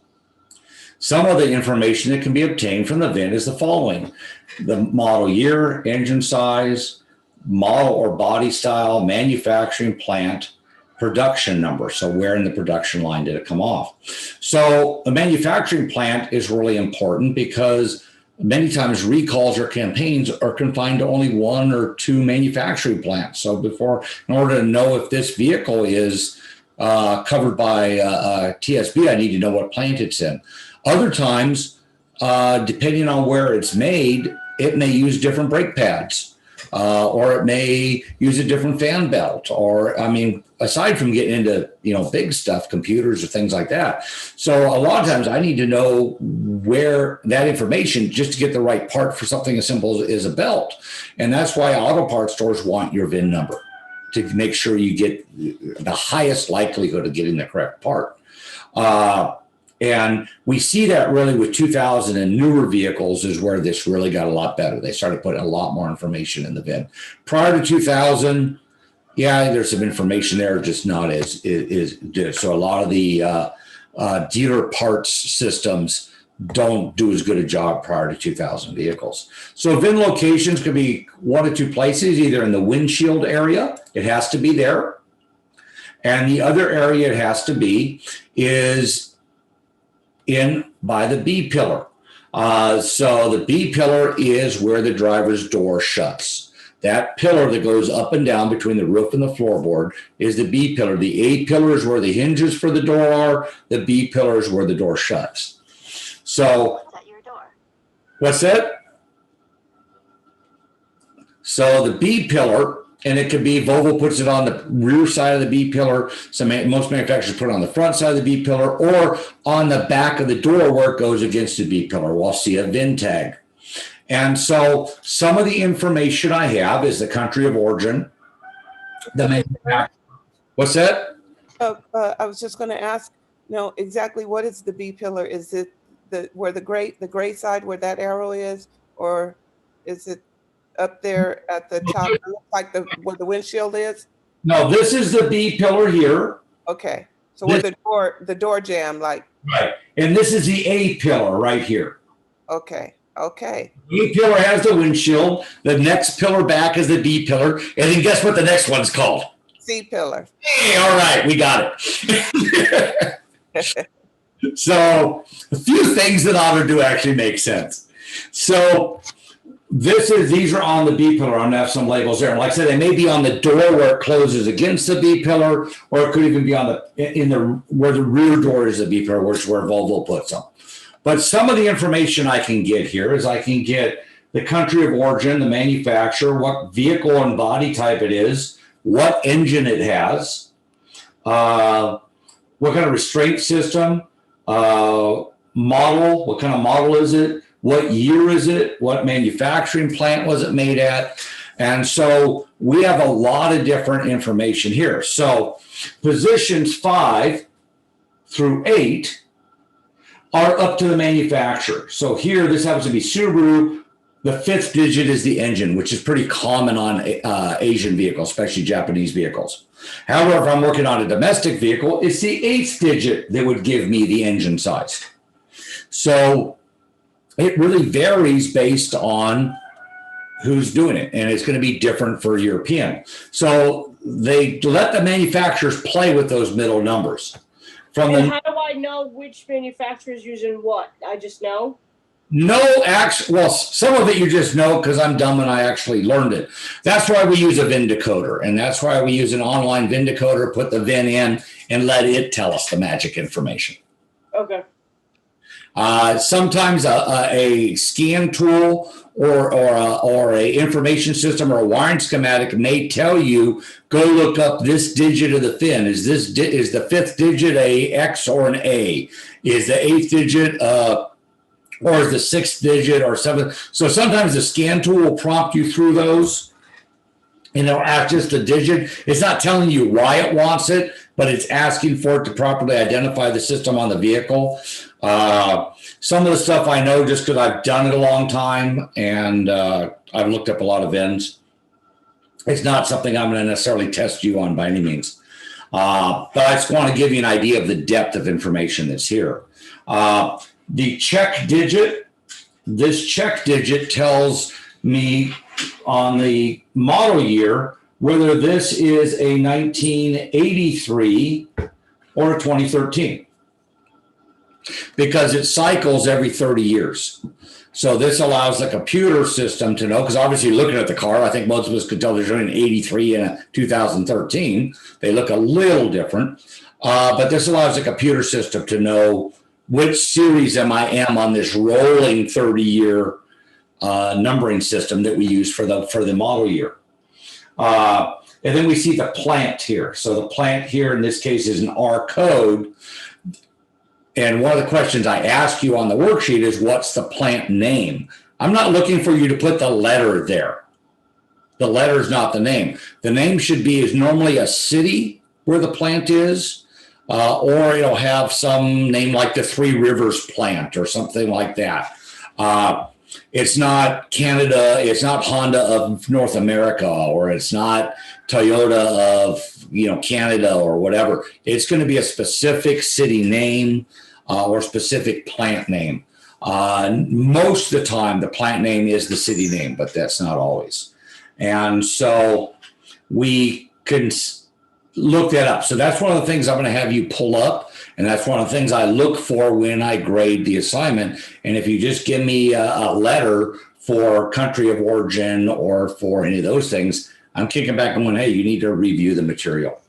Some of the information that can be obtained from the VIN is the following: the model year, engine size, model or body style, manufacturing plant, production number. So where in the production line did it come off? So the manufacturing plant is really important because many times recalls or campaigns are confined to only 1 or 2 manufacturing plants. So in order to know if this vehicle is covered by TSB, I need to know what plant it's in. Other times, depending on where it's made, it may use different brake pads, or it may use a different fan belt, or, aside from getting into, big stuff, computers or things like that. So a lot of times I need to know where that information just to get the right part for something as simple as a belt. And that's why auto parts stores want your VIN number to make sure you get the highest likelihood of getting the correct part. And we see that really with 2000 and newer vehicles is where this really got a lot better. They started putting a lot more information in the VIN. Prior to 2000, there's some information there, just not as good. So a lot of the dealer parts systems don't do as good a job prior to 2000 vehicles. So VIN locations could be 1 or 2 places, either in the windshield area, it has to be there. And the other area it has to be is in by the B pillar. So the B pillar is where the driver's door shuts. That pillar that goes up and down between the roof and the floorboard is the B pillar. The A pillar is where the hinges for the door are. The B pillar is where the door shuts. So What's at your door? what's that? So the B pillar, and it could be Volvo puts it on the rear side of the B pillar. Most manufacturers put it on the front side of the B pillar or on the back of the door where it goes against the B pillar. We'll see a VIN tag. And so some of the information I have is the country of origin, the manufacturer. What's that? I was just going to ask, exactly what is the B pillar? Is it where the gray side where that arrow is, or is it up there at the top, like where the windshield is? No, this is the B pillar here. Okay, so where the door jamb, like. Right, and this is the A pillar right here. Okay. B pillar has the windshield. The next pillar back is the B pillar, and then guess what the next one's called? C pillar. Hey, all right, we got it. So a few things that ought to do actually make sense. So these are on the B pillar. I'm gonna have some labels there. And like I said, they may be on the door where it closes against the B pillar, or it could even be on where the rear door is the B pillar, which is where Volvo puts them. But some of the information I can get here is I can get the country of origin, the manufacturer, what vehicle and body type it is, what engine it has, what kind of restraint system, model, what kind of model is it, what year is it, what manufacturing plant was it made at. And so we have a lot of different information here. So positions 5 through 8 are up to the manufacturer. So here, this happens to be Subaru. The 5th digit is the engine, which is pretty common on Asian vehicles, especially Japanese vehicles. However, if I'm working on a domestic vehicle, it's the 8th digit that would give me the engine size. So it really varies based on who's doing it, and it's going to be different for European. So they let the manufacturers play with those middle numbers. And how do I know which manufacturer is using what? I just know? No, actually, well, some of it you just know because I'm dumb and I actually learned it. That's why we use a VIN decoder, and that's why we use an online VIN decoder, put the VIN in, and let it tell us the magic information. Okay. Sometimes a scan tool or a information system or a wiring schematic may tell you, go look up this digit of the VIN. Is the 5th digit a X or an A? Is the 8th digit or is the 6th digit or 7th? So sometimes the scan tool will prompt you through those, and it'll ask just the digit. It's not telling you why it wants it, but it's asking for it to properly identify the system on the vehicle. Some of the stuff I know just because I've done it a long time and I've looked up a lot of VINs. It's not something I'm going to necessarily test you on by any means. But I just want to give you an idea of the depth of information that's here. The check digit, this check digit tells me on the model year whether this is a 1983 or a 2013, because it cycles every 30 years. So this allows the computer system to know, because obviously looking at the car, I think most of us could tell there's an 83 and a 2013. They look a little different, but this allows the computer system to know which series am on this rolling 30-year numbering system that we use for the model year. And then we see the plant here. So the plant here in this case is an R code. And one of the questions I ask you on the worksheet is, what's the plant name? I'm not looking for you to put the letter there. The letter is not the name. The name should be is normally a city where the plant is, or it'll have some name like the Three Rivers plant or something like that. It's not Canada, it's not Honda of North America, or it's not Toyota of Canada or whatever. It's going to be a specific city name or specific plant name. Most of the time, the plant name is the city name, but that's not always. And so we can look that up. So that's one of the things I'm going to have you pull up. And that's one of the things I look for when I grade the assignment. And if you just give me a letter for country of origin or for any of those things, I'm kicking back and going, hey, you need to review the material.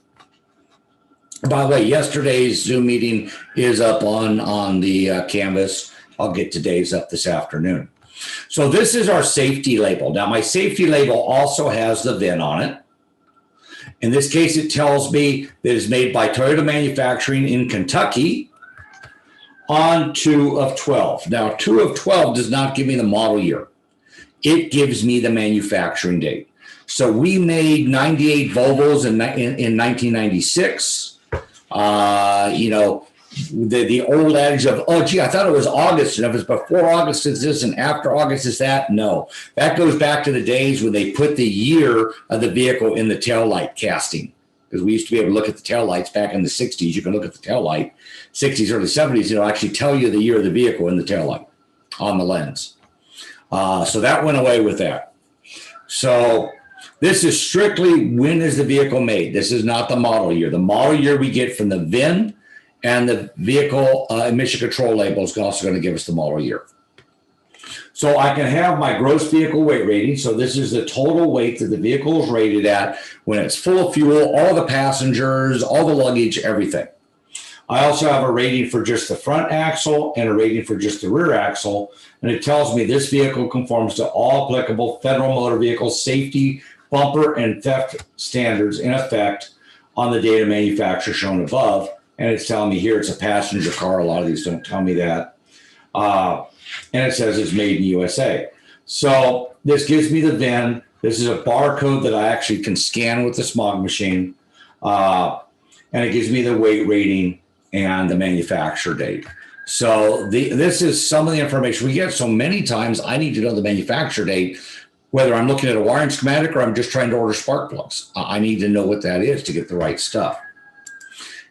By the way, yesterday's Zoom meeting is up on the Canvas. I'll get today's up this afternoon. So this is our safety label. Now, my safety label also has the VIN on it. In this case, it tells me that it's made by Toyota Manufacturing in Kentucky on 2 of 12. Now, 2 of 12 does not give me the model year. It gives me the manufacturing date. So we made 98 Volvos in 1996. The old adage of, oh, gee, I thought it was August. And if it's before August is this and after August is that, no. That goes back to the days when they put the year of the vehicle in the taillight casting. Because we used to be able to look at the taillights back in the 60s. You can look at the taillight, 60s, early 70s. It'll actually tell you the year of the vehicle in the taillight on the lens. So that went away with that. So this is strictly when is the vehicle made. This is not the model year. The model year we get from the VIN, and the vehicle emission control label is also going to give us the model year. So I can have my gross vehicle weight rating. So this is the total weight that the vehicle is rated at when it's full of fuel, all the passengers, all the luggage, everything. I also have a rating for just the front axle and a rating for just the rear axle. And it tells me this vehicle conforms to all applicable federal motor vehicle safety bumper and theft standards in effect on the date of manufacture shown above. And it's telling me here it's a passenger car. A lot of these don't tell me that. And it says it's made in USA. So this gives me the VIN. This is a barcode that I actually can scan with the smog machine. And it gives me the weight rating and the manufacture date. So this is some of the information we get. So many times I need to know the manufacture date, whether I'm looking at a wiring schematic or I'm just trying to order spark plugs. I need to know what that is to get the right stuff.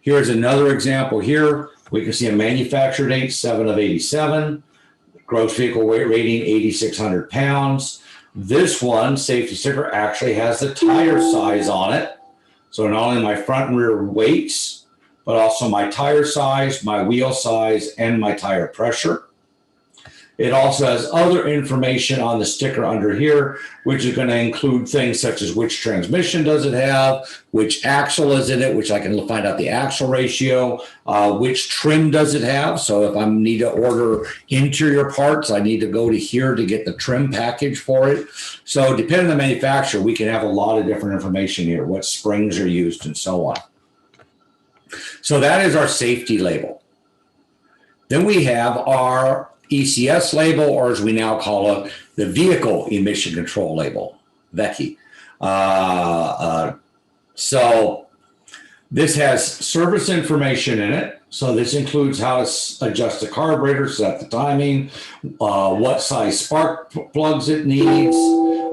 Here's another example here. We can see a manufacture date, 7 of 87. Gross vehicle weight rating, 8,600 pounds. This one, safety sticker, actually has the tire size on it. So not only my front and rear weights, but also my tire size, my wheel size, and my tire pressure. It also has other information on the sticker under here, which is going to include things such as which transmission does it have, which axle is in it, which I can find out the axle ratio, which trim does it have. So if I need to order interior parts, I need to go to here to get the trim package for it. So depending on the manufacturer, we can have a lot of different information here, what springs are used and so on. So that is our safety label. Then we have our ECS label, or as we now call it, the vehicle emission control label, VECI. So this has service information in it. So this includes how to adjust the carburetor, set the timing, what size spark plugs it needs,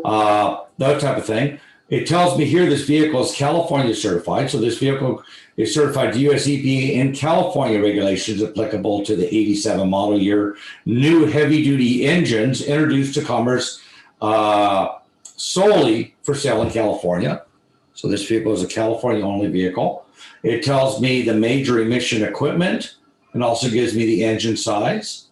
that type of thing. It tells me here this vehicle is California certified. So this vehicle is certified to US EPA and California regulations applicable to the 87 model year new heavy duty engines introduced to commerce solely for sale in California. So this vehicle is a California only vehicle. It tells me the major emission equipment and also gives me the engine size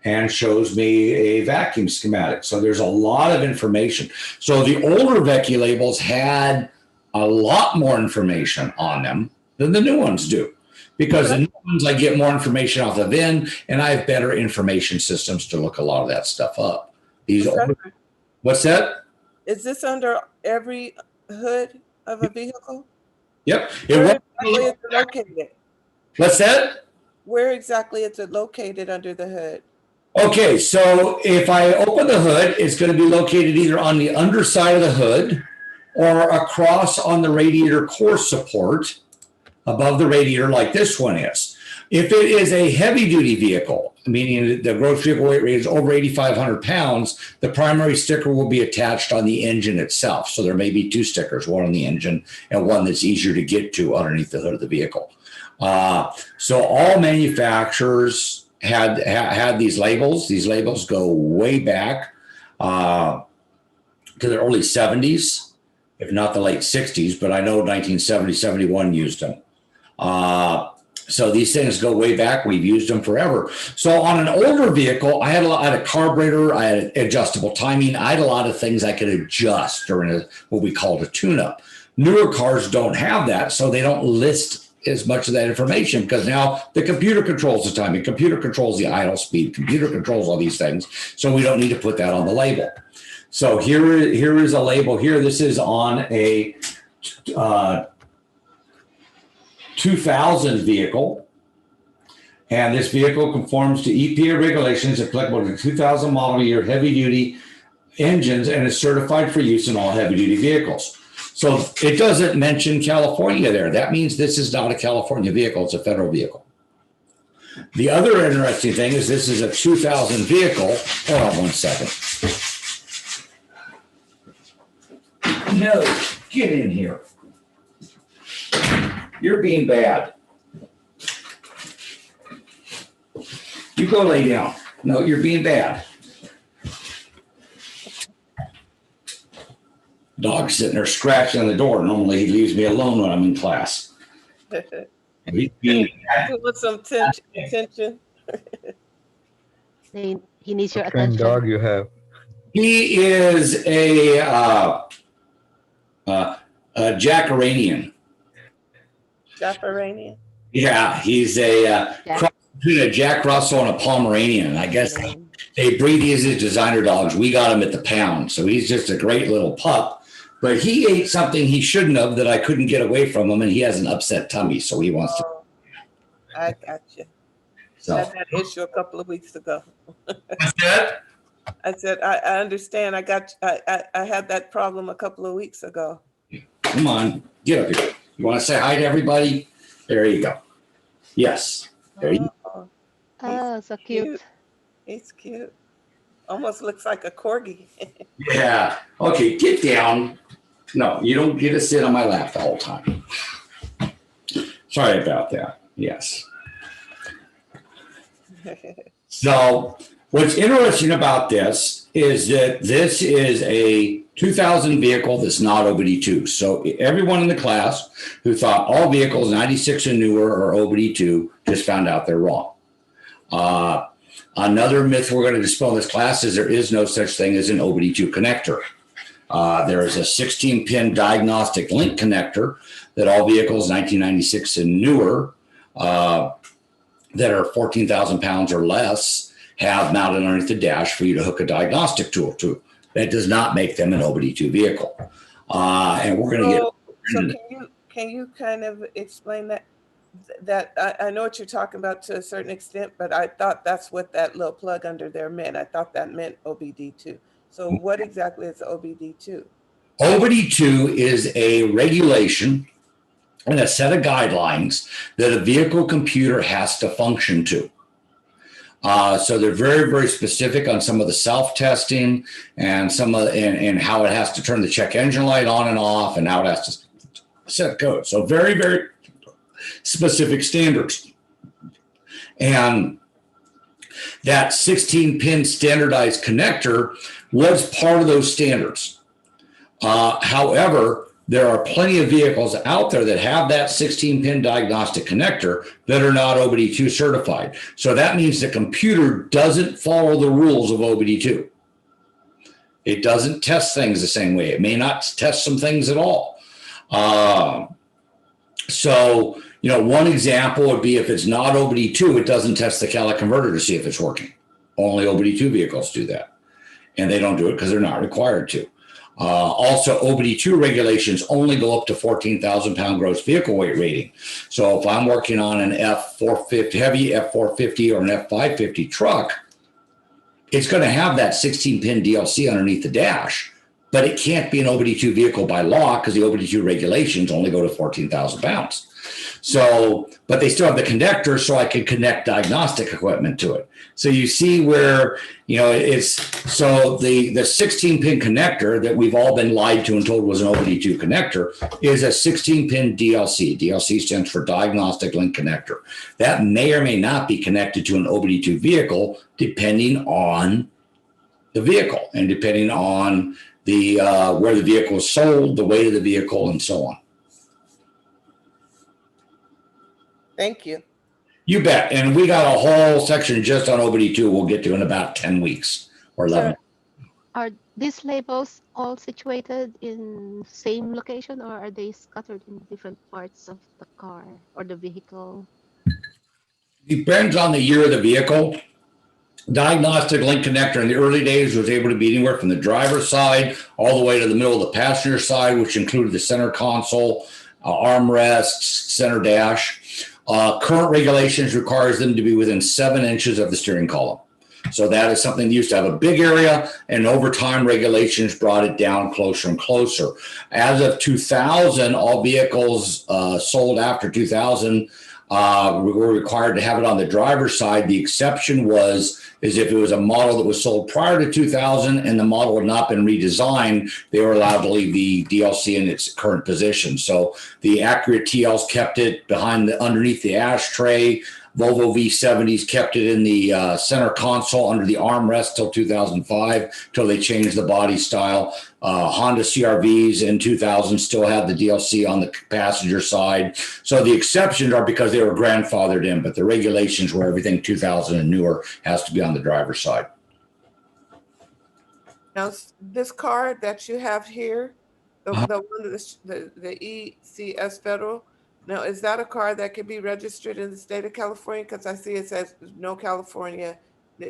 and shows me a vacuum schematic. So there's a lot of information. So the older VECI labels had a lot more information on them than the new ones do, because the new ones I get more information off the VIN, and I have better information systems to look a lot of that stuff up. These older, what's that? Is this under every hood of a vehicle? Yep. Where exactly is it located? What's that? Where exactly is it located under the hood? Okay, so if I open the hood, it's going to be located either on the underside of the hood or across on the radiator core support above the radiator like this one is. If it is a heavy duty vehicle, meaning the gross vehicle weight rate is over 8,500 pounds, the primary sticker will be attached on the engine itself. So there may be two stickers, one on the engine and one that's easier to get to underneath the hood of the vehicle. So all manufacturers had these labels. These labels go way back to the early 70s, if not the late 60s, but I know 1970, 71 used them. So these things go way back. We've used them forever. So on an older vehicle, I had a carburetor, I had adjustable timing. I had a lot of things I could adjust during what we called a tune-up. Newer cars don't have that, so they don't list as much of that information, because now the computer controls the timing, computer controls the idle speed, computer controls all these things. So we don't need to put that on the label. So here is a label here. This is on a 2000 vehicle. And this vehicle conforms to EPA regulations applicable to 2000 model year heavy duty engines and is certified for use in all heavy duty vehicles. So it doesn't mention California there. That means this is not a California vehicle. It's a federal vehicle. The other interesting thing is this is a 2000 vehicle. Hold on one second. No, get in here. You're being bad. You go lay down. No, you're being bad. Dog's sitting there scratching on the door. Normally he leaves me alone when I'm in class. He's being With some attention. He needs your What kind of attention. dog you have? He is a Jack-Iranian. Jack-Iranian. Yeah, he's a cross between a Jack Russell and a Pomeranian. I guess they breed these as designer dogs. We got him at the pound, so he's just a great little pup. But he ate something he shouldn't have that I couldn't get away from him, and he has an upset tummy, so he wants to. Oh, I got you. So Had that issue a couple of weeks ago. that's it. I said, I understand. I had that problem a couple of weeks ago. Come on, get up here. You want to say hi to everybody? There you go. Yes. There you go. Oh, Oh, so cute. he's cute. Almost looks like a corgi. Yeah. Okay, get down. No, you don't get to sit on my lap the whole time. Sorry about that. Yes. So what's interesting about this is that this is a 2000 vehicle that's not OBD2. So everyone in the class who thought all vehicles 96 and newer are OBD2 just found out they're wrong. Another myth we're going to dispel in this class is there is no such thing as an OBD2 connector. There is a 16-pin diagnostic link connector that all vehicles 1996 and newer that are 14,000 pounds or less have mounted underneath the dash for you to hook a diagnostic tool to. That does not make them an OBD2 vehicle. And we're going to So can you kind of explain that? I know what you're talking about to a certain extent, but I thought that's what that little plug under there meant. I thought that meant OBD2. So what exactly is OBD2? OBD2 is a regulation and a set of guidelines that a vehicle computer has to function to. So they're very, very specific on some of the self-testing and and how it has to turn the check engine light on and off and how it has to set code. So very, very specific standards. And that 16-pin standardized connector was part of those standards. However, there are plenty of vehicles out there that have that 16-pin diagnostic connector that are not OBD2 certified. So that means the computer doesn't follow the rules of OBD2. It doesn't test things the same way. It may not test some things at all. So, one example would be if it's not OBD2, it doesn't test the Cali converter to see if it's working. Only OBD2 vehicles do that. And they don't do it because they're not required to. Also, OBD2 regulations only go up to 14,000 pound gross vehicle weight rating. So if I'm working on an F450, heavy F450 or an F550 truck, it's going to have that 16-pin DLC underneath the dash, but it can't be an OBD2 vehicle by law because the OBD2 regulations only go to 14,000 pounds. So, but they still have the connector so I can connect diagnostic equipment to it. So you see where, it's, so the 16-pin connector that we've all been lied to and told was an OBD2 connector is a 16-pin DLC. DLC stands for Diagnostic Link Connector. That may or may not be connected to an OBD2 vehicle depending on the vehicle and depending on the where the vehicle is sold, the weight of the vehicle, and so on. Thank you. You bet. And we got a whole section just on OBD2 we'll get to in about 10 weeks or 11. Sir, are these labels all situated in same location or are they scattered in different parts of the car or the vehicle? Depends on the year of the vehicle. Diagnostic link connector in the early days was able to be anywhere from the driver's side all the way to the middle of the passenger side, which included the center console, armrests, center dash. Current regulations requires them to be within 7 inches of the steering column. So that is something that used to have a big area, and over time regulations brought it down closer and closer. As of 2000, all vehicles sold after 2000 were required to have it on the driver's side. The exception is if it was a model that was sold prior to 2000 and the model had not been redesigned, they were allowed to leave the DLC in its current position. So the Acura TLs kept it underneath the ashtray. Volvo V70s kept it in the center console under the armrest till 2005, till they changed the body style. Honda CRVs in 2000 still had the DLC on the passenger side. So the exceptions are because they were grandfathered in, but the regulations were everything 2000 and newer has to be on the driver's side. Now, this car that you have here, the one the ECS Federal, now, is that a car that can be registered in the state of California? Because I see it says no California.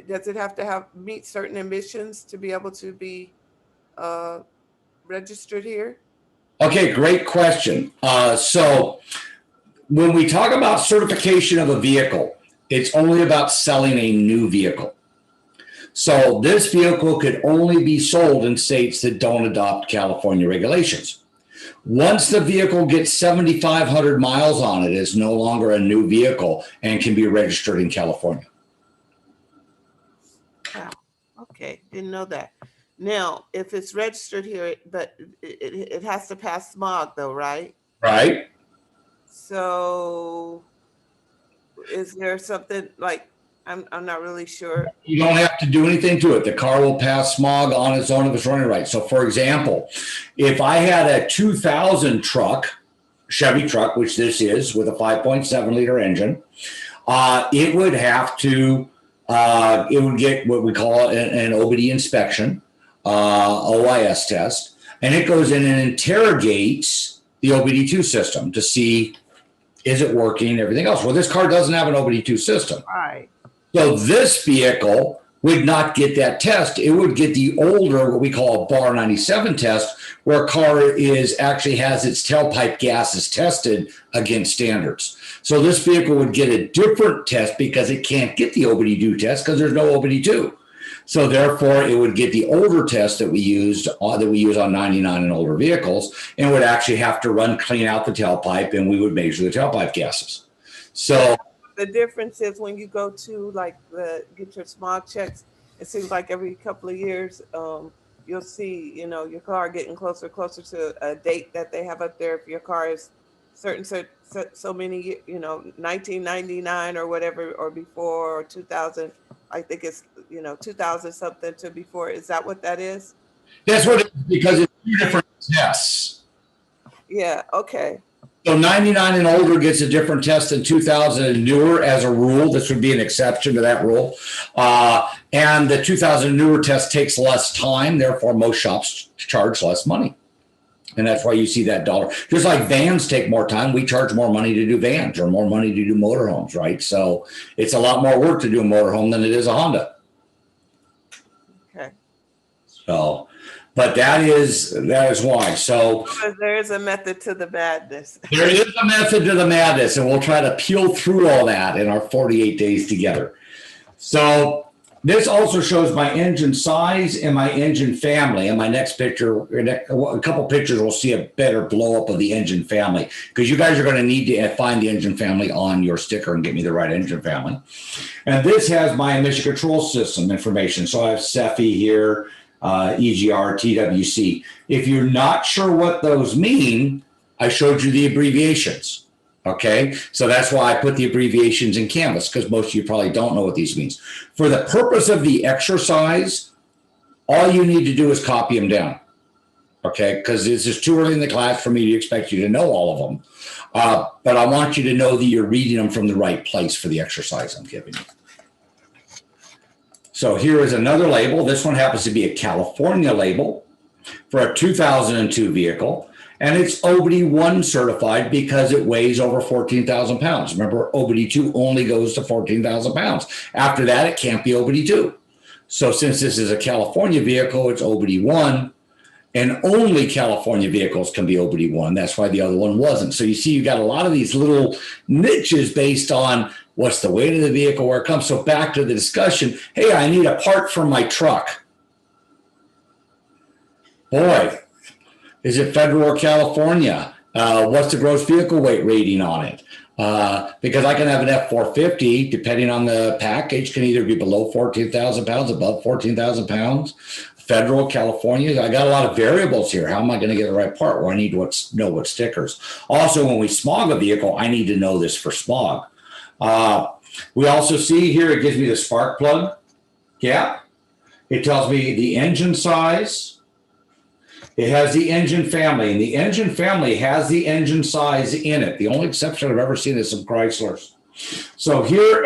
Does it have to meet certain emissions to be able to be registered here? Okay, great question. So when we talk about certification of a vehicle, it's only about selling a new vehicle. So this vehicle could only be sold in states that don't adopt California regulations. Once the vehicle gets 7,500 miles on it, it's no longer a new vehicle and can be registered in California. Wow. Okay, didn't know that. Now, if it's registered here, but it has to pass smog though, right? Right? So is there something like, I'm not really sure. You don't have to do anything to it. The car will pass smog on its own if it's running right. So for example, if I had a 2000 truck, Chevy truck, which this is with a 5.7 liter engine, it would have to, it would get what we call an OBD inspection, OIS test, and it goes in and interrogates the OBD2 system to see, is it working, everything else. Well, this car doesn't have an OBD2 system. Right. So this vehicle would not get that test. It would get the older, what we call a bar 97 test, where a car actually has its tailpipe gases tested against standards. So this vehicle would get a different test because it can't get the OBD2 test because there's no OBD2. So therefore, it would get the older test that we use on 99 and older vehicles, and would actually have to clean out the tailpipe, and we would measure the tailpipe gases. So The difference is when you go to like get your smog checks, it seems like every couple of years, you'll see, your car getting closer to a date that they have up there. If your car is so many, 1999 or whatever, or before, or 2000, I think it's, 2000 something to before. Is that what that is? that's what it is, because it's two different tests. Yeah. Okay. So 99 and older gets a different test than 2000 and newer as a rule. This would be an exception to that rule. And the 2000 and newer test takes less time. Therefore, most shops charge less money. And that's why you see that dollar. Just like vans take more time, we charge more money to do vans or more money to do motorhomes, right? So it's a lot more work to do a motorhome than it is a Honda. Okay. So, but that is why. So There is a method to the madness. there is a method to the madness, and we'll try to peel through all that in our 48 days together. So this also shows my engine size and my engine family. And my next picture, a couple pictures, we'll see a better blow up of the engine family, because you guys are going to need to find the engine family on your sticker and get me the right engine family. And this has my emission control system information. So I have CEFI here, EGR, TWC. If you're not sure what those mean, I showed you the abbreviations. Okay, so that's why I put the abbreviations in Canvas, because most of you probably don't know what these means. For the purpose of the exercise, all you need to do is copy them down. Okay, because this is too early in the class for me to expect you to know all of them. But I want you to know that you're reading them from the right place for the exercise I'm giving you. So here is another label. This one happens to be a California label for a 2002 vehicle. And it's OBD1 certified because it weighs over 14,000 pounds. Remember, OBD2 only goes to 14,000 pounds. After that, it can't be OBD2. So since this is a California vehicle, it's OBD1. And only California vehicles can be OBD1. That's why the other one wasn't. So you see, you got a lot of these little niches based on what's the weight of the vehicle, where it comes. So back to the discussion, hey, I need a part for my truck. Boy, is it federal or California? What's the gross vehicle weight rating on it? Because I can have an F450, depending on the package, can either be below 14,000 pounds, above 14,000 pounds. Federal, California, I got a lot of variables here. How am I going to get the right part? Well, I need to know what stickers. Also, when we smog a vehicle, I need to know this for smog. We also see here, it gives me the spark plug gap. It tells me the engine size. It has the engine family, and the engine family has the engine size in it. The only exception I've ever seen is some Chryslers. So here,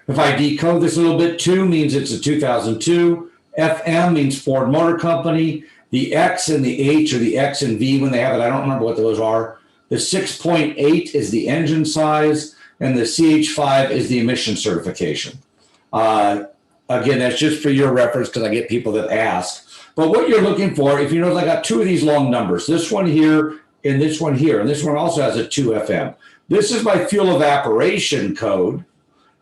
if I decode this a little bit, 2 means it's a 2002. FM means Ford Motor Company. The X and the H, or the X and V when they have it, I don't remember what those are. The 6.8 is the engine size, and the CH5 is the emission certification. Again, that's just for your reference, because I get people that ask. But what you're looking for, if you notice, I got 2 of these long numbers. This one here in this one here, and this one also has a 2 FM. This is my fuel evaporation code,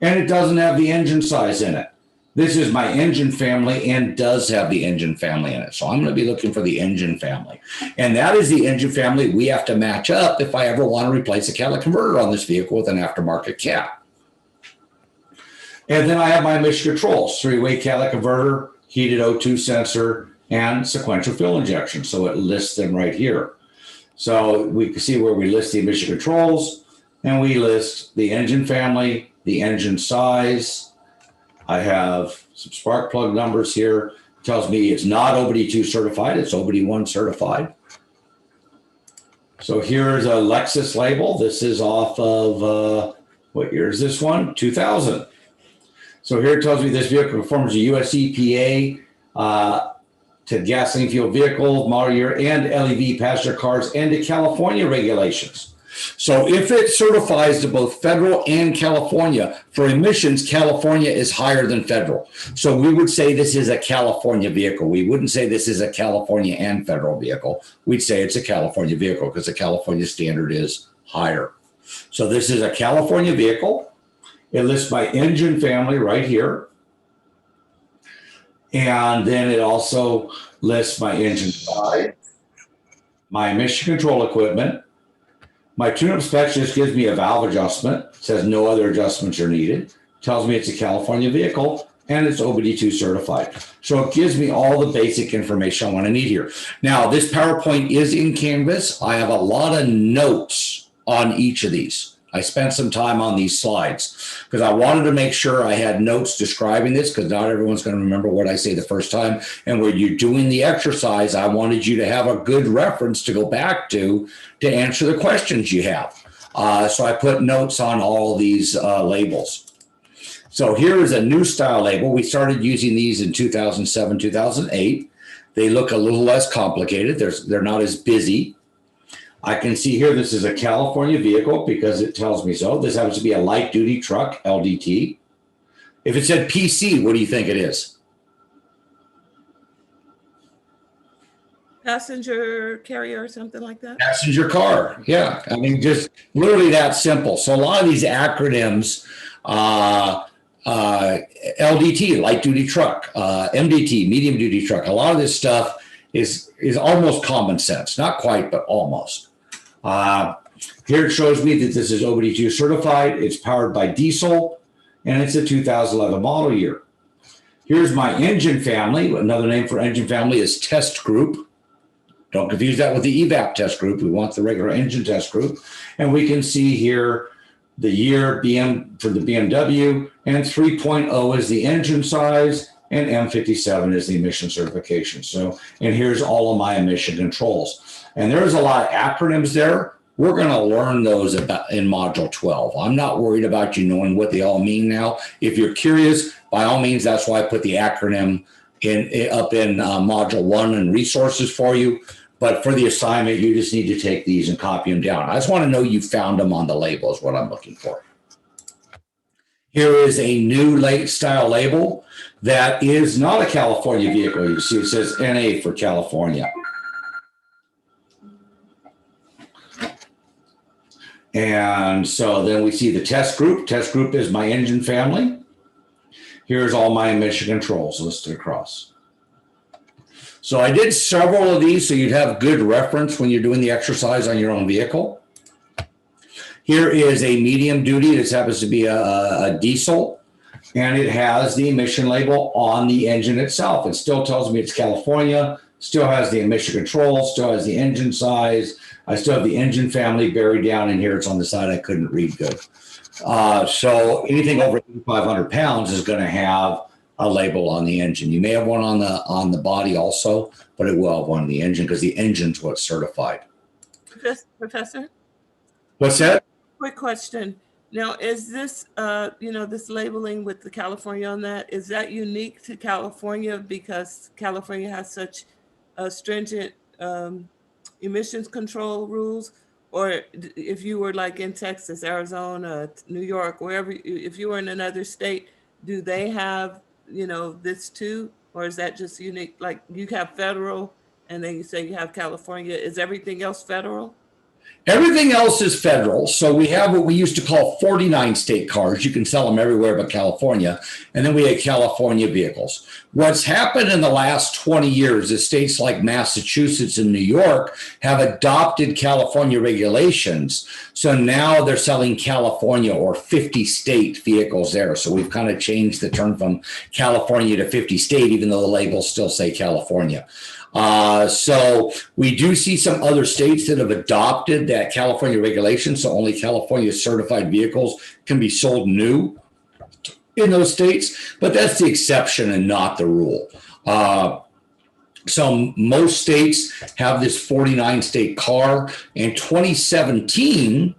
and it doesn't have the engine size in it. This is my engine family and does have the engine family in it. So I'm going to be looking for the engine family. And that is the engine family we have to match up if I ever want to replace a catalytic converter on this vehicle with an aftermarket cat. And then I have my emission controls, 3-way catalytic converter, heated O2 sensor, and sequential fuel injection. So it lists them right here. So we can see where we list the emission controls, and we list the engine family, the engine size. I have some spark plug numbers here. It tells me it's not OBD2 certified, it's OBD1 certified. So here's a Lexus label. This is off of, what year is this one? 2000. So here it tells me this vehicle conforms to US EPA to gasoline fuel vehicle, model year, and LEV passenger cars, and to California regulations. So if it certifies to both federal and California for emissions, California is higher than federal. So we would say this is a California vehicle. We wouldn't say this is a California and federal vehicle. We'd say it's a California vehicle because the California standard is higher. So this is a California vehicle. It lists my engine family right here. And then it also lists my engine size, my emission control equipment. My tune-up specs just gives me a valve adjustment. It says no other adjustments are needed. Tells me it's a California vehicle and it's OBD2 certified. So it gives me all the basic information I want to need here. Now, this PowerPoint is in Canvas. I have a lot of notes on each of these. I spent some time on these slides because I wanted to make sure I had notes describing this because not everyone's going to remember what I say the first time. And when you're doing the exercise, I wanted you to have a good reference to go back to answer the questions you have. So I put notes on all these labels. So here is a new style label. We started using these in 2007, 2008. They look a little less complicated. They're not as busy. I can see here this is a California vehicle because it tells me so. This happens to be a light duty truck, LDT. If it said PC, what do you think it is? Passenger carrier or something like that? Passenger car. Yeah. I mean, just literally that simple. So a lot of these acronyms, LDT, light duty truck, MDT, medium duty truck, a lot of this stuff is almost common sense. Not quite, but almost. Here it shows me that this is OBD2 certified. It's powered by diesel, and it's a 2011 model year. Here's my engine family. Another name for engine family is test group. Don't confuse that with the EVAP test group. We want the regular engine test group. And we can see here the year for the BMW, and 3.0 is the engine size, and M57 is the emission certification. So, and here's all of my emission controls. And there's a lot of acronyms there. We're going to learn those in Module 12. I'm not worried about you knowing what they all mean now. If you're curious, by all means, that's why I put the acronym up in Module 1 and resources for you. But for the assignment, you just need to take these and copy them down. I just want to know you found them on the label is what I'm looking for. Here is a new late style label that is not a California vehicle. You see it says NA for California. And so then we see the test group. Test group is my engine family. Here's all my emission controls listed across. So I did several of these so you'd have good reference when you're doing the exercise on your own vehicle. Here is a medium duty. This happens to be a diesel, and it has the emission label on the engine itself. It still tells me it's California, still has the emission control, still has the engine size. I still have the engine family buried down in here. It's on the side I couldn't read good. So anything over 8,500 pounds is going to have a label on the engine. You may have one on the body also, but it will have one on the engine because the engine's what's certified. Professor? What's that? Quick question. Now, is this, this labeling with the California on that, is that unique to California because California has such stringent emissions control rules? Or if you were like in Texas, Arizona, New York, wherever, if you were in another state, do they have, this too? Or is that just unique? Like you have federal and then you say you have California. Is everything else federal? Everything else is federal. So we have what we used to call 49 state cars. You can sell them everywhere but California. And then we had California vehicles. What's happened in the last 20 years is states like Massachusetts and New York have adopted California regulations. So now they're selling California or 50 state vehicles there. So we've kind of changed the term from California to 50 state, even though the labels still say California. So we do see some other states that have adopted that California regulation. So only California certified vehicles can be sold new in those states, but that's the exception and not the rule. So most states have this 49 state car. In 2017,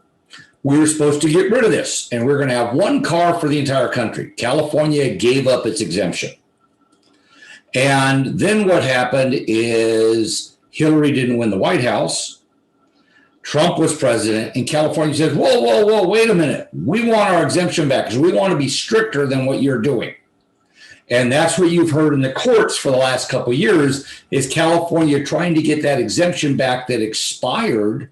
we were supposed to get rid of this, and we're going to have one car for the entire country. California gave up its exemption. And then what happened is Hillary didn't win the White House. Trump was president, and California said, whoa, wait a minute. We want our exemption back because we want to be stricter than what you're doing. And that's what you've heard in the courts for the last couple of years is California trying to get that exemption back that expired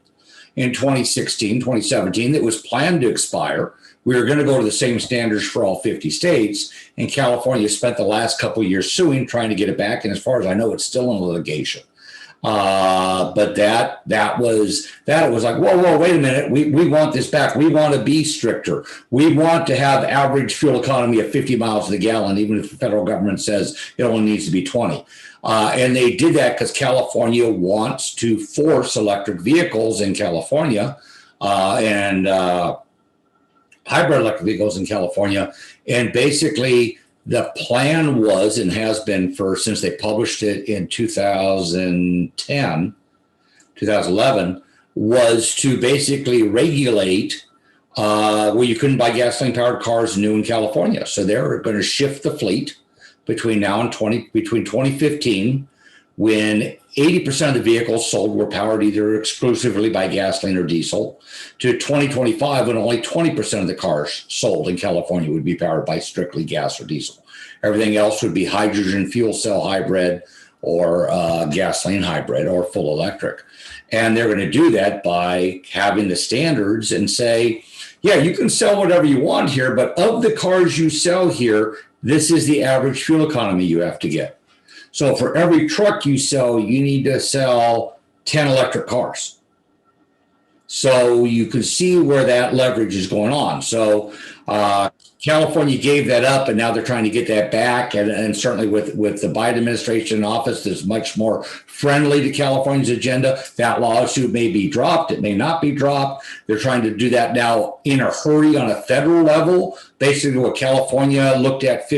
in 2016, 2017, that was planned to expire. We were going to go to the same standards for all 50 states, and California spent the last couple of years suing, trying to get it back. And as far as I know, it's still in litigation. But that was like, whoa, wait a minute. We want this back. We want to be stricter. We want to have average fuel economy of 50 miles to the gallon, even if the federal government says it only needs to be 20. And they did that because California wants to force electric vehicles in California and hybrid electric vehicles in California. And basically the plan was and has been since they published it in 2011, was to basically regulate where you couldn't buy gasoline powered cars new in California. So they're going to shift the fleet between now and 2015, when 80% of the vehicles sold were powered either exclusively by gasoline or diesel, to 2025, when only 20% of the cars sold in California would be powered by strictly gas or diesel. Everything else would be hydrogen fuel cell hybrid or gasoline hybrid or full electric. And they're going to do that by having the standards and say, yeah, you can sell whatever you want here, but of the cars you sell here, this is the average fuel economy you have to get. So for every truck you sell, you need to sell 10 electric cars. So you can see where that leverage is going on. So California gave that up, and now they're trying to get that back. And certainly with the Biden administration in office that's much more friendly to California's agenda, that lawsuit may be dropped. It may not be dropped. They're trying to do that now in a hurry on a federal level. Basically what California looked at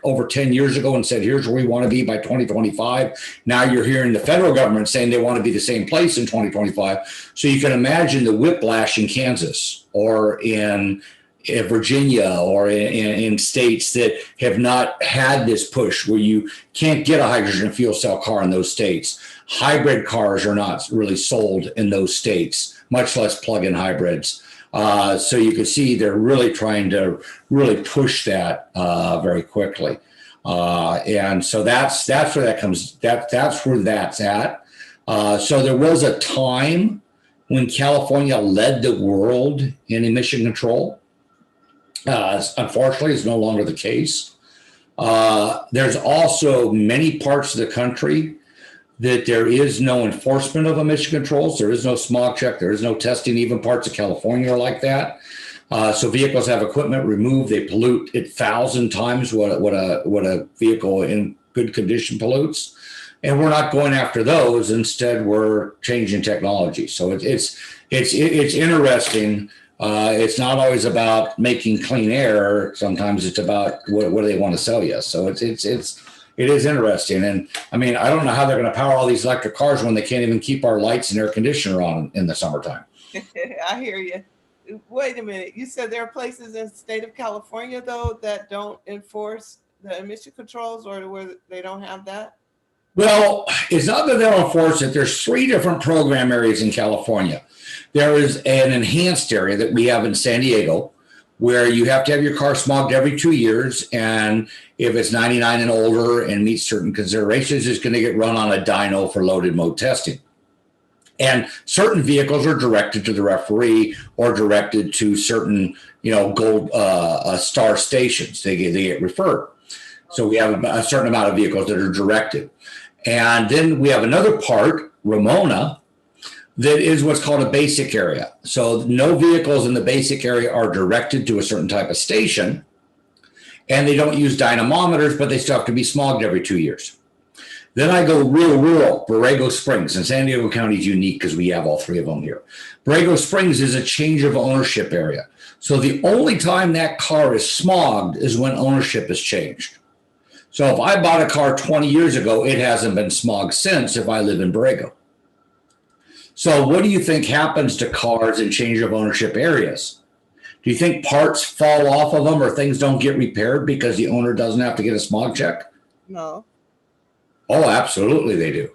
over 10 years ago and said, here's where we want to be by 2025. Now you're hearing the federal government saying they want to be the same place in 2025. So you can imagine the whiplash in Kansas or in Virginia or in states that have not had this push where you can't get a hydrogen fuel cell car in those states. Hybrid cars are not really sold in those states, much less plug-in hybrids. So you can see they're really trying to really push that very quickly. And so that's where that comes, that's where that's at. So there was a time when California led the world in emission control. Unfortunately, it's no longer the case. There's also many parts of the country that there is no enforcement of emission controls. There is no smog check. There is no testing. Even parts of California are like that. So vehicles have equipment removed. They pollute 1,000 times what a vehicle in good condition pollutes. And we're not going after those. Instead, we're changing technology. So it's interesting. It's not always about making clean air. Sometimes it's about what do they want to sell you. So it is interesting. And I mean, I don't know how they're going to power all these electric cars when they can't even keep our lights and air conditioner on in the summertime. I hear you. Wait a minute. You said there are places in the state of California, though, that don't enforce the emission controls, or where they don't have that? Well, it's not that they don't enforce it. There's 3 different program areas in California. There is an enhanced area that we have in San Diego where you have to have your car smogged every 2 years. And if it's 99 and older and meets certain considerations, it's going to get run on a dyno for loaded mode testing. And certain vehicles are directed to the referee or directed to certain, gold star stations. They get referred. So we have a certain amount of vehicles that are directed. And then we have another part, Ramona, that is what's called a basic area. So no vehicles in the basic area are directed to a certain type of station. And they don't use dynamometers, but they still have to be smogged every 2 years. Then I go real rural, Borrego Springs. And San Diego County is unique because we have all three of them here. Borrego Springs is a change of ownership area. So the only time that car is smogged is when ownership is changed. So if I bought a car 20 years ago, it hasn't been smogged since if I live in Borrego. So what do you think happens to cars in change of ownership areas? Do you think parts fall off of them or things don't get repaired because the owner doesn't have to get a smog check? No. Oh, absolutely they do.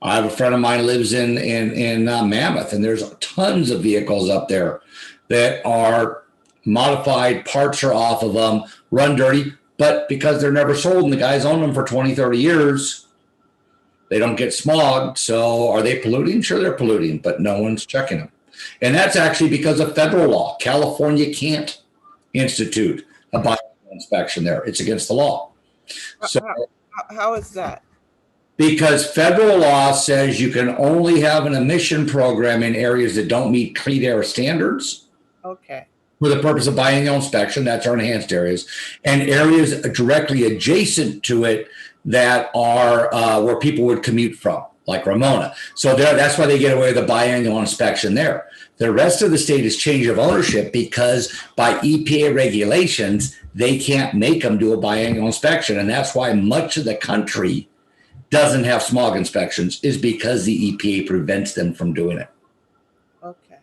I have a friend of mine lives in Mammoth, and there's tons of vehicles up there that are modified, parts are off of them, run dirty, but because they're never sold and the guys own them for 20, 30 years, they don't get smogged. So are they polluting? Sure, they're polluting, but no one's checking them. And that's actually because of federal law. California can't institute a biological inspection there. It's against the law. So, How is that? because federal law says you can only have an emission program in areas that don't meet clean air standards Okay. for the purpose of biennial inspection. That's our enhanced areas, and areas directly adjacent to it that are where people would commute from, like Ramona. So that's why they get away with a biannual inspection there. The rest of the state is change of ownership because by EPA regulations, they can't make them do a biannual inspection. And that's why much of the country doesn't have smog inspections, is because the EPA prevents them from doing it. Okay.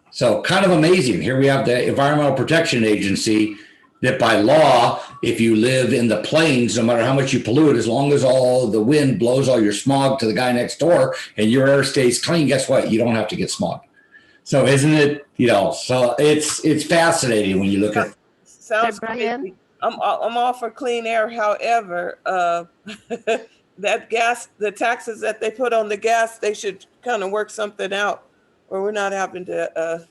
So kind of amazing. Here we have the Environmental Protection Agency that by law, if you live in the plains, no matter how much you pollute, as long as all the wind blows all your smog to the guy next door and your air stays clean, guess what? You don't have to get smog. So isn't it, so it's fascinating when you look at. Sounds Brian? crazy. I'm all for clean air. However, that gas, the taxes that they put on the gas, they should kind of work something out where we're not having to,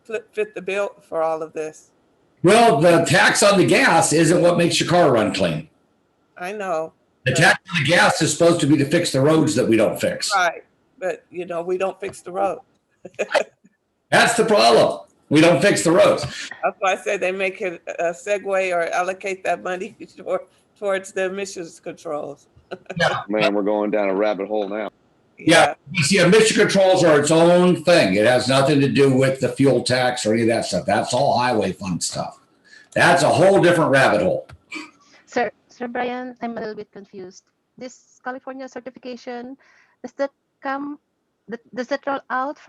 fit the bill for all of this. Well, the tax on the gas isn't what makes your car run clean. I know. The tax on the gas is supposed to be to fix the roads that we don't fix. Right. But, we don't fix the road. That's the problem. We don't fix the roads. That's why I say they make it a segue or allocate that money towards the emissions controls. Man, we're going down a rabbit hole now. Yeah. You see, emission controls are its own thing. It has nothing to do with the fuel tax or any of that stuff. That's all highway fund stuff. That's a whole different rabbit hole. Sir Brian, I'm a little bit confused. This California certification, does that roll out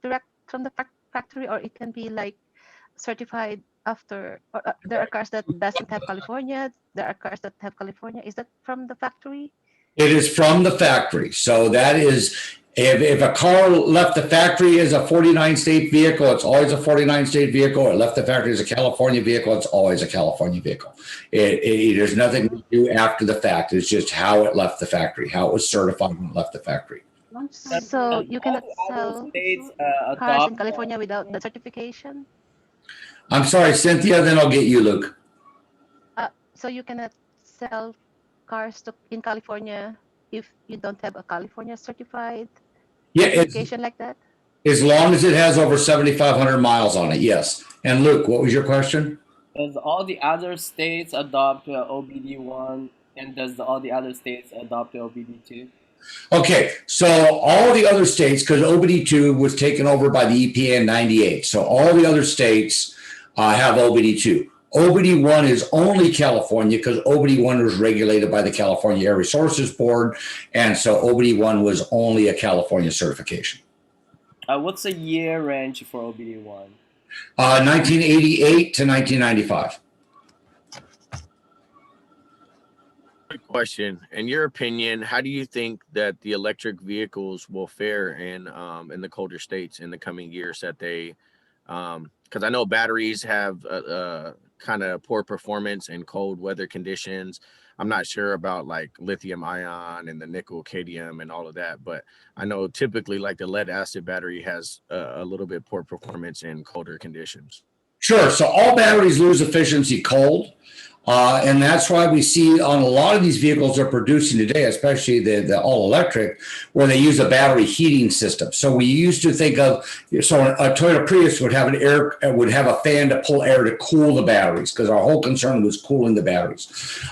direct from the factory, or it can be like certified after? Or, there are cars that doesn't have California. There are cars that have California. Is that from the factory? It is from the factory. So that is, if a car left the factory as a 49 state vehicle, it's always a 49 state vehicle. It left the factory as a California vehicle, it's always a California vehicle. There's nothing to do after the fact. It's just how it left the factory, how it was certified when it left the factory. So you cannot sell cars in California without the certification? I'm sorry, Cynthia, then I'll get you, Luke. So you cannot sell cars in California if you don't have a California certified certification like that? As long as it has over 7,500 miles on it, yes. And Luke, what was your question? Does all the other states adopt OBD1, and does all the other states adopt OBD2? Okay, so all the other states, because OBD2 was taken over by the EPA in 98, so all the other states have OBD2. OBD1 is only California because OBD1 was regulated by the California Air Resources Board, and so OBD1 was only a California certification. What's the year range for OBD1? 1988 to 1995. Quick question. In your opinion, how do you think that the electric vehicles will fare in the colder states in the coming years? That they, because I know batteries have kind of poor performance in cold weather conditions. I'm not sure about like lithium ion and the nickel cadmium and all of that, but I know typically like the lead acid battery has a little bit poor performance in colder conditions. Sure. So all batteries lose efficiency cold. And that's why we see on a lot of these vehicles they're producing today, especially the all electric, where they use a battery heating system. So we used to think of, so a Toyota Prius would have a fan to pull air to cool the batteries, because our whole concern was cooling the batteries.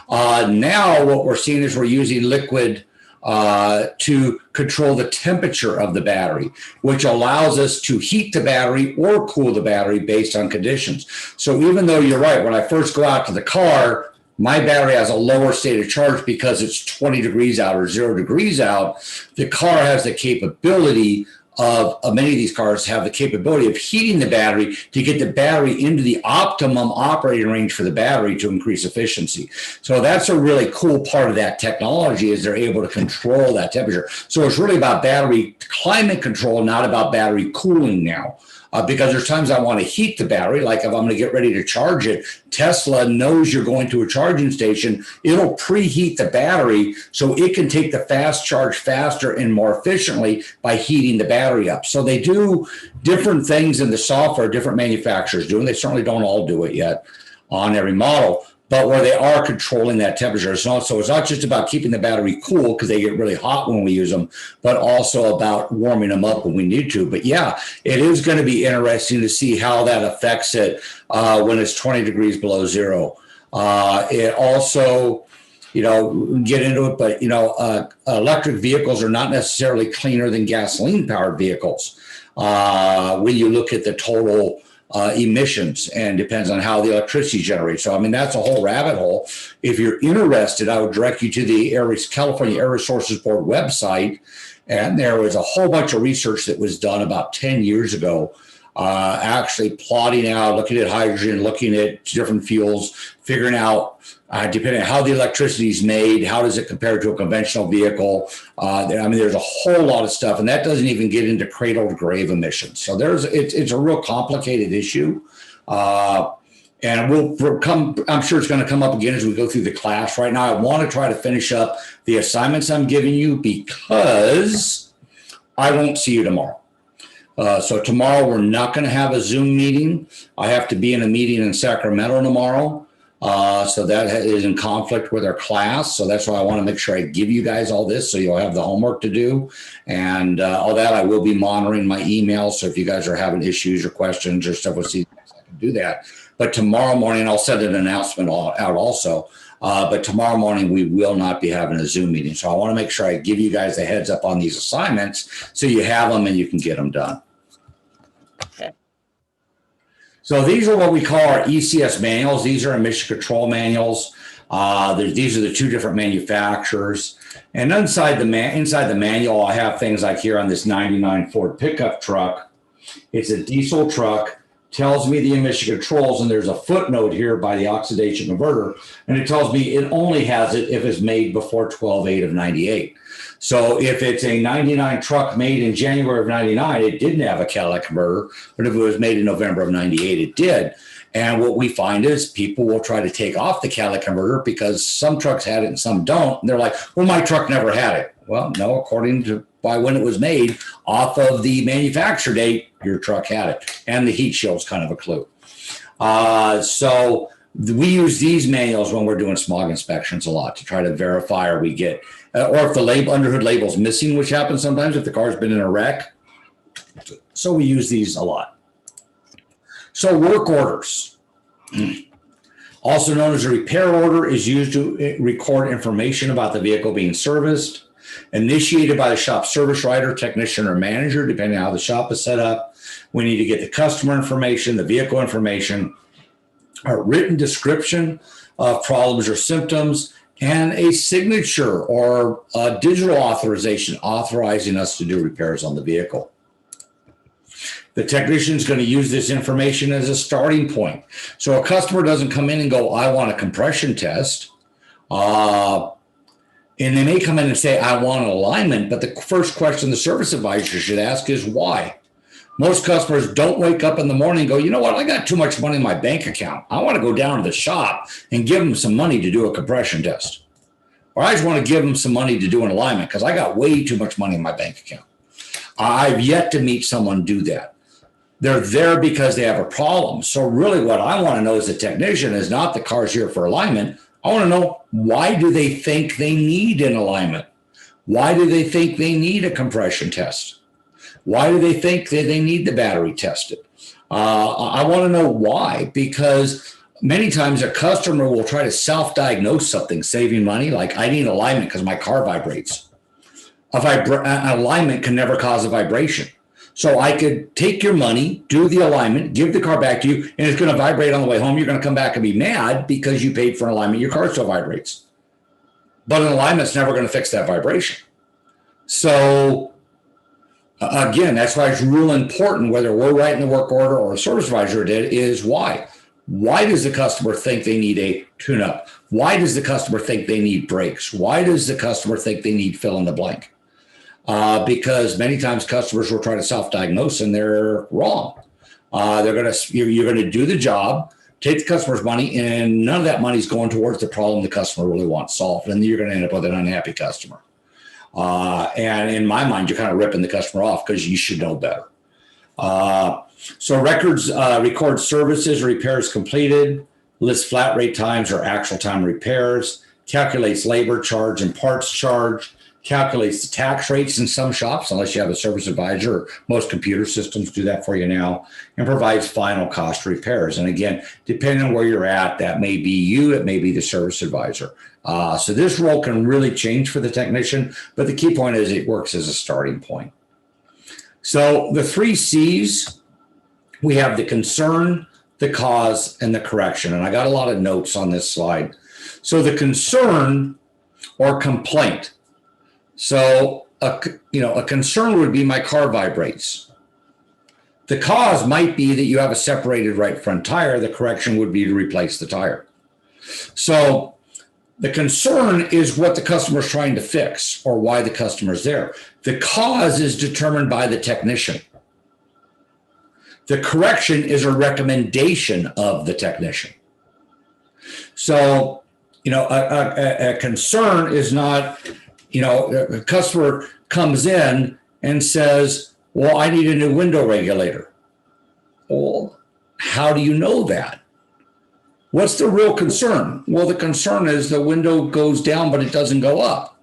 Now what we're seeing is we're using liquid to control the temperature of the battery, which allows us to heat the battery or cool the battery based on conditions. So even though you're right, when I first go out to the car, my battery has a lower state of charge because it's 20 degrees out or 0 degrees out. The car has the capability of many of these cars have the capability of heating the battery to get the battery into the optimum operating range for the battery to increase efficiency. So that's a really cool part of that technology, is they're able to control that temperature. So it's really about battery climate control, not about battery cooling now. Because there's times I want to heat the battery, like if I'm going to get ready to charge it, Tesla knows you're going to a charging station. It'll preheat the battery so it can take the fast charge faster and more efficiently by heating the battery up. So they do different things in the software, different manufacturers do, and they certainly don't all do it yet on every model, but where they are controlling that temperature. So it's not just about keeping the battery cool because they get really hot when we use them, but also about warming them up when we need to. But yeah, it is going to be interesting to see how that affects it when it's 20 degrees below zero. It also, get into it, but, electric vehicles are not necessarily cleaner than gasoline powered vehicles. When you look at the total emissions, and depends on how the electricity generates. So, that's a whole rabbit hole. If you're interested, I would direct you to the California Air Resources Board website. And there was a whole bunch of research that was done about 10 years ago, actually plotting out, looking at hydrogen, looking at different fuels, figuring out, depending on how the electricity is made, how does it compare to a conventional vehicle? There's a whole lot of stuff, and that doesn't even get into cradle to grave emissions. So it's a real complicated issue. And I'm sure it's going to come up again as we go through the class. Right now, I want to try to finish up the assignments I'm giving you because I won't see you tomorrow. So tomorrow, we're not going to have a Zoom meeting. I have to be in a meeting in Sacramento tomorrow. So that is in conflict with our class. So that's why I want to make sure I give you guys all this so you'll have the homework to do. And all that, I will be monitoring my emails. So if you guys are having issues or questions or stuff with CDX, I can do that. But tomorrow morning, I'll send an announcement out also. But tomorrow morning, we will not be having a Zoom meeting. So I want to make sure I give you guys a heads up on these assignments so you have them and you can get them done. Okay. So these are what we call our ECS manuals. These are emission control manuals. These are the two different manufacturers. And inside the manual, I have things like here on this 99 Ford pickup truck. It's a diesel truck. Tells me the emission controls, and there's a footnote here by the oxidation converter, and it tells me it only has it if it's made before 12/8 of 98. So if it's a 99 truck made in January of 99, it didn't have a catalytic converter, but if it was made in November of 98, it did. And what we find is people will try to take off the catalytic converter because some trucks had it and some don't. And they're like, well, my truck never had it. Well, no, according to by when it was made, off of the manufacture date, your truck had it. And the heat shield's kind of a clue. So we use these manuals when we're doing smog inspections a lot to try to verify or we get, or if the underhood label's missing, which happens sometimes if the car's been in a wreck. So we use these a lot. So work orders, also known as a repair order, is used to record information about the vehicle being serviced, initiated by the shop service writer, technician, or manager, depending on how the shop is set up. We need to get the customer information, the vehicle information, a written description of problems or symptoms, and a signature or a digital authorization authorizing us to do repairs on the vehicle. The technician is going to use this information as a starting point. So a customer doesn't come in and go, I want a compression test. And they may come in and say, I want an alignment. But the first question the service advisor should ask is why? Most customers don't wake up in the morning and go, you know what, I got too much money in my bank account. I want to go down to the shop and give them some money to do a compression test. or I just want to give them some money to do an alignment because I got way too much money in my bank account. I've yet to meet someone do that. They're there because they have a problem. So really what I want to know as a technician is not the car's here for alignment. I want to know, why do they think they need an alignment? Why do they think they need a compression test? Why do they think that they need the battery tested? I want to know why, because many times a customer will try to self-diagnose something, saving money, like I need alignment because my car vibrates. An alignment can never cause a vibration. So I could take your money, do the alignment, give the car back to you, and it's going to vibrate on the way home. You're going to come back and be mad because you paid for an alignment. Your car still vibrates. But an alignment's never going to fix that vibration. So again, that's why it's real important, whether we're writing the work order or a service advisor did, is why. Why does the customer think they need a tune-up? Why does the customer think they need brakes? Why does the customer think they need fill in the blank? Because many times customers will try to self-diagnose and they're wrong. You're going to do the job, take the customer's money, and none of that money is going towards the problem the customer really wants solved. And you're going to end up with an unhappy customer. And in my mind, you're kind of ripping the customer off because you should know better. So records record services, repairs completed, lists flat rate times or actual time repairs, calculates labor charge and parts charge, calculates the tax rates in some shops, unless you have a service advisor. Most computer systems do that for you now, and provides final cost repairs. And again, depending on where you're at, that may be you, it may be the service advisor. So this role can really change for the technician, but the key point is it works as a starting point. So the 3 C's, we have the concern, the cause, and the correction. And I got a lot of notes on this slide. So the concern or complaint. So a concern would be my car vibrates. The cause might be that you have a separated right front tire. The correction would be to replace the tire. So the concern is what the customer is trying to fix or why the customer is there. The cause is determined by the technician. The correction is a recommendation of the technician. So, a concern is not, a customer comes in and says, well, I need a new window regulator. Well, how do you know that? What's the real concern? Well, the concern is the window goes down, but it doesn't go up.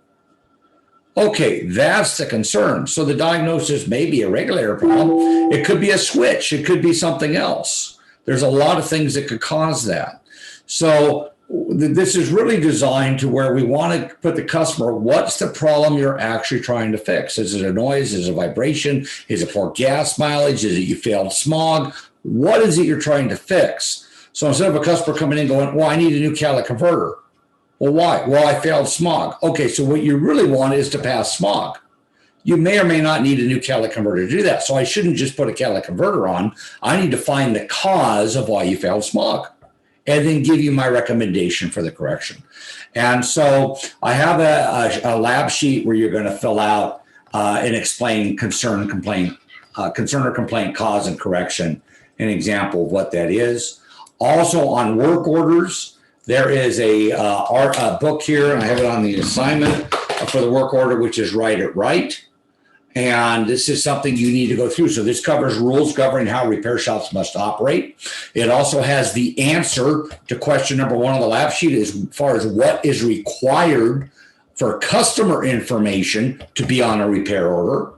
Okay, that's the concern. So the diagnosis may be a regulator problem. It could be a switch. It could be something else. There's a lot of things that could cause that. So this is really designed to where we want to put the customer, what's the problem you're actually trying to fix? Is it a noise? Is it a vibration? Is it poor gas mileage? Is it you failed smog? What is it you're trying to fix? So instead of a customer coming in going, well, I need a new catalytic converter. Well, why? Well, I failed smog. Okay, so what you really want is to pass smog. You may or may not need a new catalytic converter to do that. So I shouldn't just put a catalytic converter on. I need to find the cause of why you failed smog and then give you my recommendation for the correction. And so I have a lab sheet where you're going to fill out and explain concern or complaint, cause and correction, an example of what that is. Also on work orders, there is a book here, and I have it on the assignment for the work order, which is Write It Right. And this is something you need to go through. So this covers rules governing how repair shops must operate. It also has the answer to question number 1 on the lab sheet as far as what is required for customer information to be on a repair order.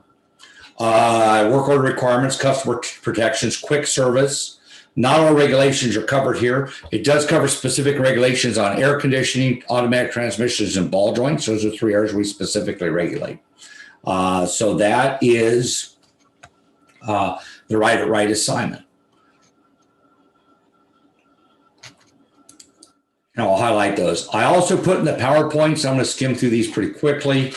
Work order requirements, customer protections, quick service. Not all regulations are covered here. It does cover specific regulations on air conditioning, automatic transmissions, and ball joints. Those are 3 areas we specifically regulate. So that is the Write It Right assignment. And I'll highlight those. I also put in the PowerPoints. I'm going to skim through these pretty quickly.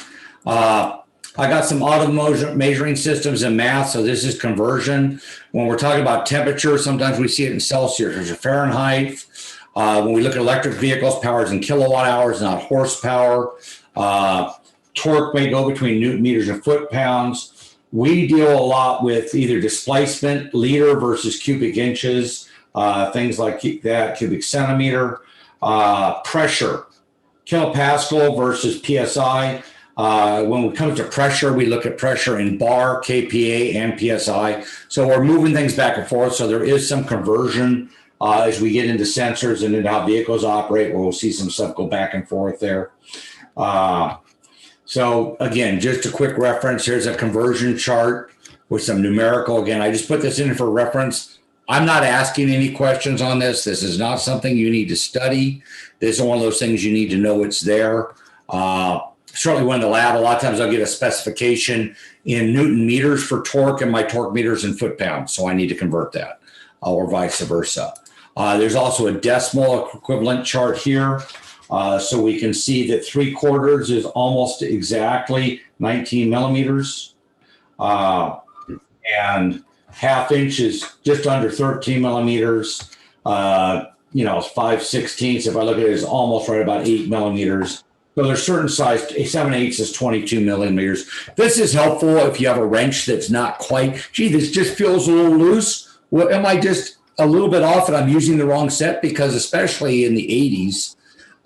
I got some auto measuring systems in math, so this is conversion. When we're talking about temperature, sometimes we see it in Celsius or Fahrenheit. When we look at electric vehicles, power is in kilowatt hours, not horsepower. Torque may go between Newton meters and foot pounds. We deal a lot with either displacement, liter versus cubic inches, things like that, cubic centimeter. Pressure, kilopascal versus PSI. When it comes to pressure, we look at pressure in bar, kPa, and PSI. So we're moving things back and forth. So there is some conversion as we get into sensors and into how vehicles operate, where we'll see some stuff go back and forth there. So again, just a quick reference. Here's a conversion chart with some numerical. Again, I just put this in for reference. I'm not asking any questions on this. This is not something you need to study. This is one of those things you need to know it's there. Certainly when in the lab, a lot of times I'll get a specification in Newton meters for torque and my torque meters in foot pounds. So I need to convert that or vice versa. There's also a decimal equivalent chart here. So we can see that 3/4 is almost exactly 19 millimeters. And 1/2 inch is just under 13 millimeters. 5/16, if I look at it, is almost right about 8 millimeters. So there's certain size, 7/8 is 22 millimeters. This is helpful if you have a wrench that's not quite, gee, this just feels a little loose. Well, am I just a little bit off and I'm using the wrong set? Because especially in the 80s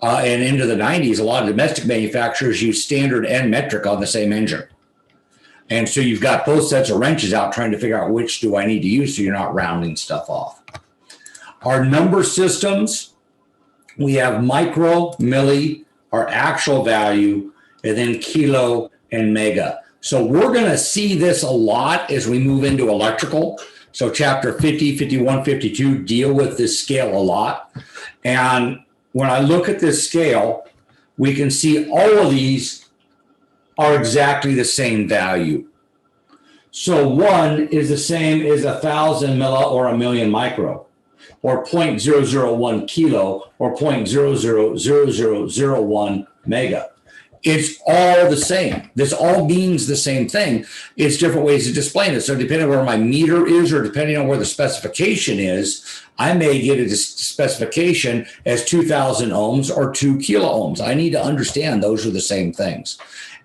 and into the 90s, a lot of domestic manufacturers use standard and metric on the same engine. And so you've got both sets of wrenches out trying to figure out which do I need to use so you're not rounding stuff off. Our number systems, we have micro, milli, our actual value, and then kilo and mega. So we're going to see this a lot as we move into electrical. So chapter 50, 51, 52 deal with this scale a lot. And when I look at this scale, we can see all of these are exactly the same value. So 1 is the same as 1,000 milli or 1,000,000 micro, or 0.001 kilo, or 0.000001 mega. It's all the same. This all means the same thing. It's different ways of displaying it. So depending on where my meter is, or depending on where the specification is, I may get a specification as 2,000 ohms or 2 kilo ohms. I need to understand those are the same things.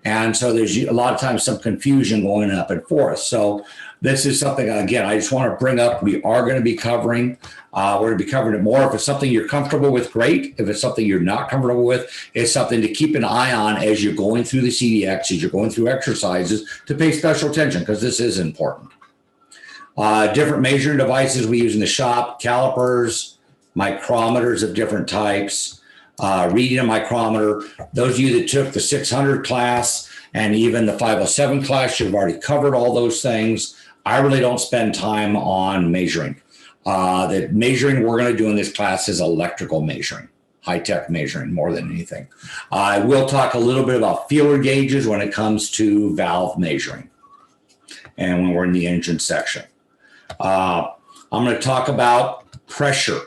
And so there's a lot of times some confusion going up and forth. So this is something, again, I just want to bring up. We are going to be covering. We're going to be covering it more. If it's something you're comfortable with, great. If it's something you're not comfortable with, it's something to keep an eye on as you're going through the CDX, as you're going through exercises, to pay special attention, because this is important. Different measuring devices we use in the shop: calipers, micrometers of different types, reading a micrometer. Those of you that took the 600 class and even the 507 class should have already covered all those things. I really don't spend time on measuring. The measuring we're going to do in this class is electrical measuring, high-tech measuring more than anything. I will talk a little bit about feeler gauges when it comes to valve measuring and when we're in the engine section. I'm going to talk about pressure.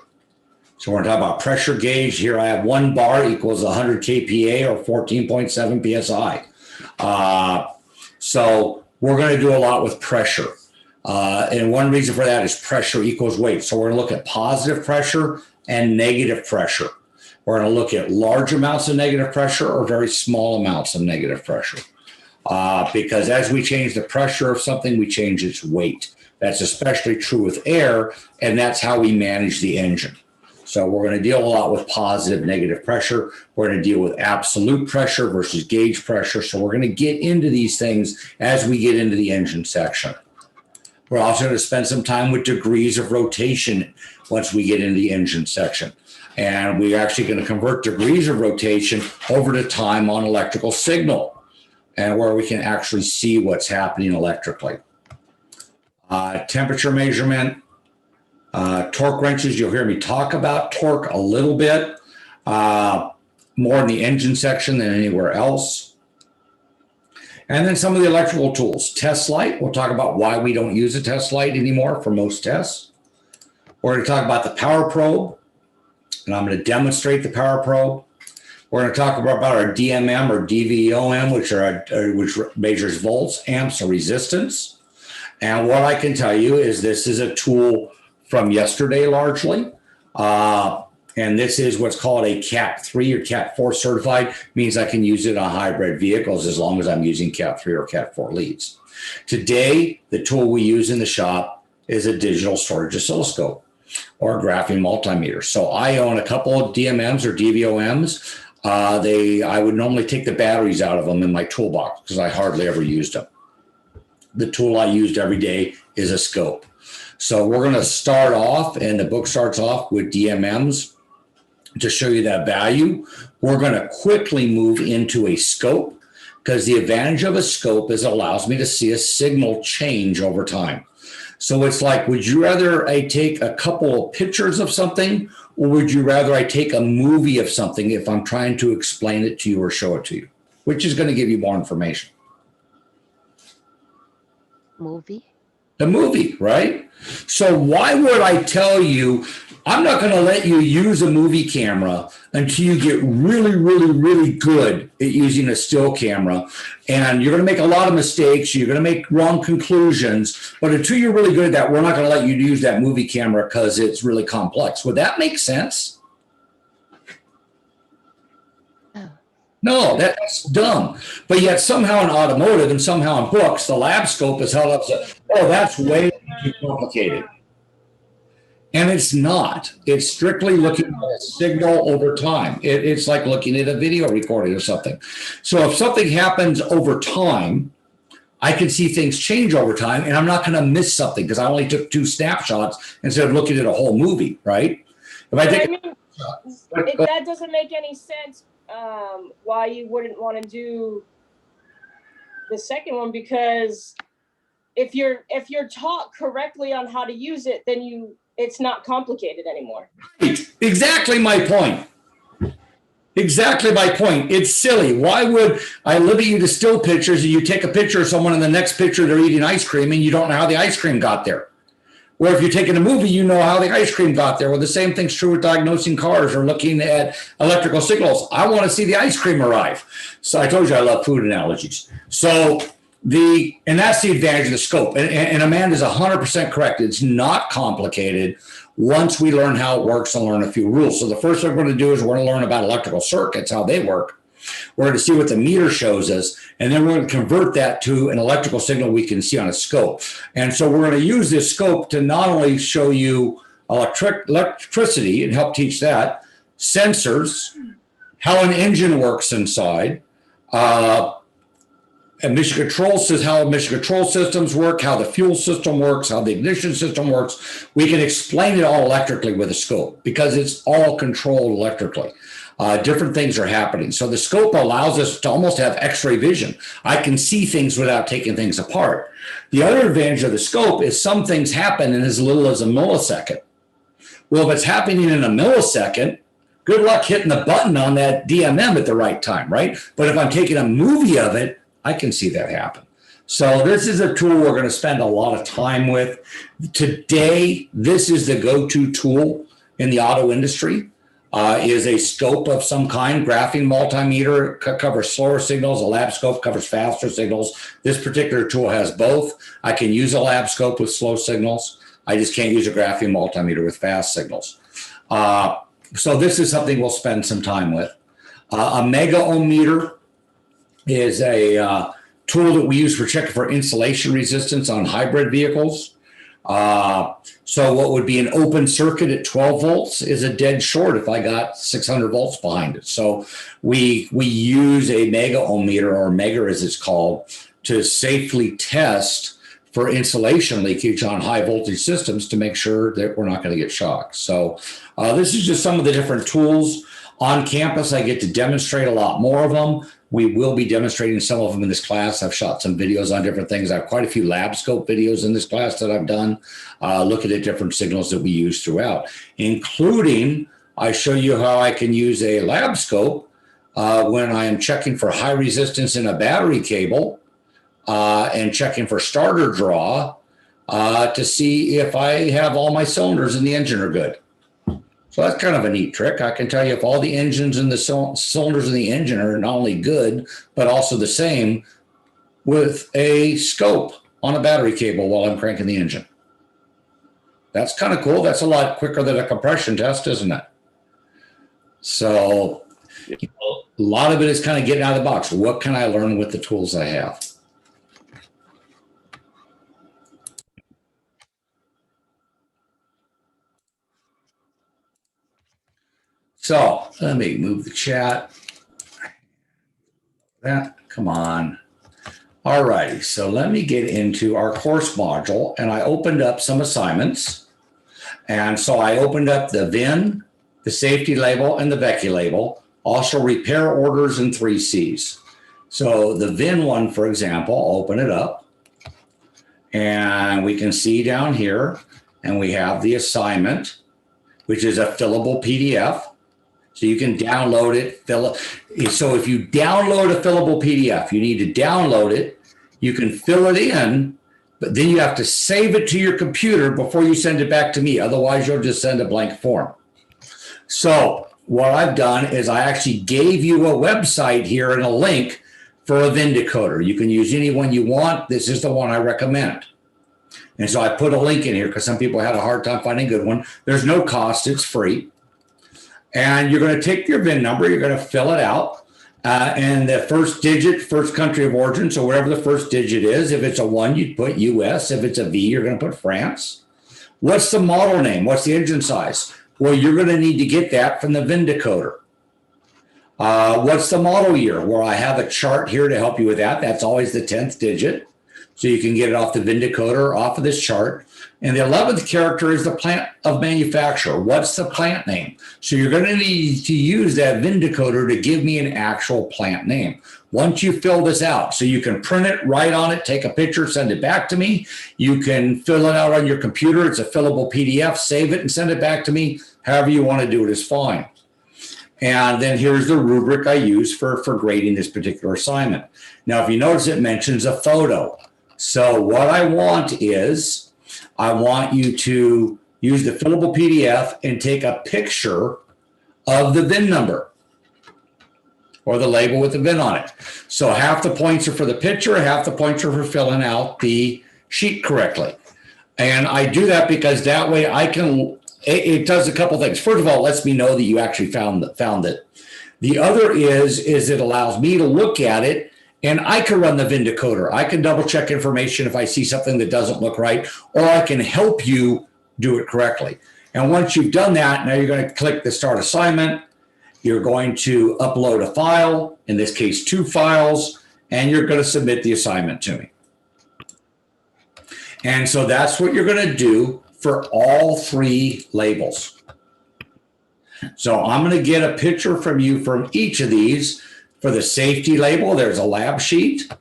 So we're going to talk about pressure gauge. Here I have 1 bar equals 100 kPa or 14.7 psi. So we're going to do a lot with pressure. And one reason for that is pressure equals weight. So we're going to look at positive pressure and negative pressure. We're going to look at large amounts of negative pressure or very small amounts of negative pressure. Because as we change the pressure of something, we change its weight. That's especially true with air, and that's how we manage the engine. So we're going to deal a lot with positive, negative pressure. We're going to deal with absolute pressure versus gauge pressure. So we're going to get into these things as we get into the engine section. We're also going to spend some time with degrees of rotation once we get into the engine section. And we're actually going to convert degrees of rotation over to time on electrical signal, and where we can actually see what's happening electrically. Temperature measurement, torque wrenches. You'll hear me talk about torque a little bit, more in the engine section than anywhere else. And then some of the electrical tools. Test light, we'll talk about why we don't use a test light anymore for most tests. We're going to talk about the power probe, and I'm going to demonstrate the power probe. We're going to talk about our DMM or DVOM, which measures volts, amps, or resistance. And what I can tell you is this is a tool from yesterday largely. And this is what's called a Cat 3 or Cat 4 certified. Means I can use it on hybrid vehicles as long as I'm using Cat 3 or Cat 4 leads. Today, the tool we use in the shop is a digital storage oscilloscope or a graphing multimeter. So I own a couple of DMMs or DVOMs. I would normally take the batteries out of them in my toolbox because I hardly ever used them. The tool I used every day is a scope. So we're going to start off, and the book starts off with DMMs to show you that value. We're going to quickly move into a scope because the advantage of a scope is it allows me to see a signal change over time. So it's like, would you rather I take a couple of pictures of something, or would you rather I take a movie of something if I'm trying to explain it to you or show it to you? Which is going to give you more information? Movie. The movie, right? So why would I tell you I'm not going to let you use a movie camera until you get really, really, really good at using a still camera? And you're going to make a lot of mistakes. You're going to make wrong conclusions. But until you're really good at that, we're not going to let you use that movie camera because it's really complex. Would that make sense? No, that's dumb. But yet somehow in automotive and somehow in books, the lab scope is held up as, oh, that's way too complicated. And it's not. It's strictly looking at a signal over time. It's like looking at a video recording or something. So if something happens over time, I can see things change over time, and I'm not going to miss something because I only took 2 snapshots instead of looking at a whole movie, right? If I take that doesn't make any sense. Why you wouldn't want to do the second one, because if you're taught correctly on how to use it, then it's not complicated anymore. Exactly my point. Exactly my point. It's silly. Why would I limit you to still pictures and you take a picture of someone in the next picture they're eating ice cream and you don't know how the ice cream got there? Where if you're taking a movie, you know how the ice cream got there. Well, the same thing's true with diagnosing cars or looking at electrical signals. I want to see the ice cream arrive. So I told you I love food analogies. So and that's the advantage of the scope. And Amanda's 100% correct. It's not complicated once we learn how it works and learn a few rules. So the first thing we're going to do is we're going to learn about electrical circuits, how they work. We're going to see what the meter shows us, and then we're going to convert that to an electrical signal we can see on a scope. And so we're going to use this scope to not only show you electricity and help teach that, sensors, how an engine works inside, emission control says how emission control systems work, how the fuel system works, how the ignition system works. We can explain it all electrically with a scope because it's all controlled electrically. Different things are happening. So the scope allows us to almost have X-ray vision. I can see things without taking things apart. The other advantage of the scope is some things happen in as little as a millisecond. Well, if it's happening in a millisecond, good luck hitting the button on that DMM at the right time, right? But if I'm taking a movie of it, I can see that happen. So this is a tool we're going to spend a lot of time with. Today, this is the go-to tool in the auto industry. Is a scope of some kind. Graphing multimeter covers slower signals. A lab scope covers faster signals. This particular tool has both. I can use a lab scope with slow signals. I just can't use a graphing multimeter with fast signals. So this is something we'll spend some time with. A mega ohm meter is a tool that we use for checking for insulation resistance on hybrid vehicles. So what would be an open circuit at 12 volts is a dead short if I got 600 volts behind it. So we use a mega ohm meter, or mega as it's called, to safely test for insulation leakage on high voltage systems to make sure that we're not going to get shocked. So this is just some of the different tools. On campus, I get to demonstrate a lot more of them. We will be demonstrating some of them in this class. I've shot some videos on different things. I have quite a few lab scope videos in this class that I've done, looking at different signals that we use throughout, including I show you how I can use a lab scope when I am checking for high resistance in a battery cable and checking for starter draw to see if I have all my cylinders in the engine are good. So that's kind of a neat trick. I can tell you if all the engines and the cylinders in the engine are not only good, but also the same with a scope on a battery cable while I'm cranking the engine. That's kind of cool. That's a lot quicker than a compression test, isn't it? So a lot of it is kind of getting out of the box. What can I learn with the tools I have? So let me move the chat. that. Come on. All righty. So let me get into our course module, and I opened up some assignments. And so I opened up the VIN, the safety label, and the Vecchi label. Also repair orders and 3 C's. So the VIN one, for example, I'll open it up. And we can see down here, and we have the assignment, which is a fillable PDF. So you can download it, fill it. So if you download a fillable PDF, you need to download it. You can fill it in, but then you have to save it to your computer before you send it back to me. Otherwise, you'll just send a blank form. So what I've done is I actually gave you a website here and a link for a VIN decoder. You can use any one you want. This is the one I recommend. And so I put a link in here because some people had a hard time finding a good one. There's no cost. It's free. And you're going to take your VIN number. You're going to fill it out. And the first digit, first country of origin. So whatever the first digit is, if it's a 1, you'd put US. If it's a V, you're going to put France. What's the model name? What's the engine size? Well, you're going to need to get that from the VIN decoder. What's the model year? Well, I have a chart here to help you with that. That's always the 10th digit. So you can get it off the VIN decoder, off of this chart. And the 11th character is the plant of manufacture. What's the plant name? So you're going to need to use that VIN decoder to give me an actual plant name. Once you fill this out, so you can print it, write on it, take a picture, send it back to me. You can fill it out on your computer. It's a fillable PDF, save it and send it back to me. However you want to do it is fine. And then here's the rubric I use for grading this particular assignment. Now, if you notice, it mentions a photo. So what I want is I want you to use the fillable PDF and take a picture of the VIN number or the label with the VIN on it. So half the points are for the picture, half the points are for filling out the sheet correctly. And I do that because that way I can, it does a couple things. First of all, it lets me know that you actually found it. The other is it allows me to look at it, and I can run the VIN decoder. I can double check information if I see something that doesn't look right, or I can help you do it correctly. And once you've done that, now you're going to click the start assignment. You're going to upload a file, in this case, 2 files, and you're going to submit the assignment to me. And so that's what you're going to do for all 3 labels. So I'm going to get a picture from you from each of these. For the safety label, there's a lab sheet.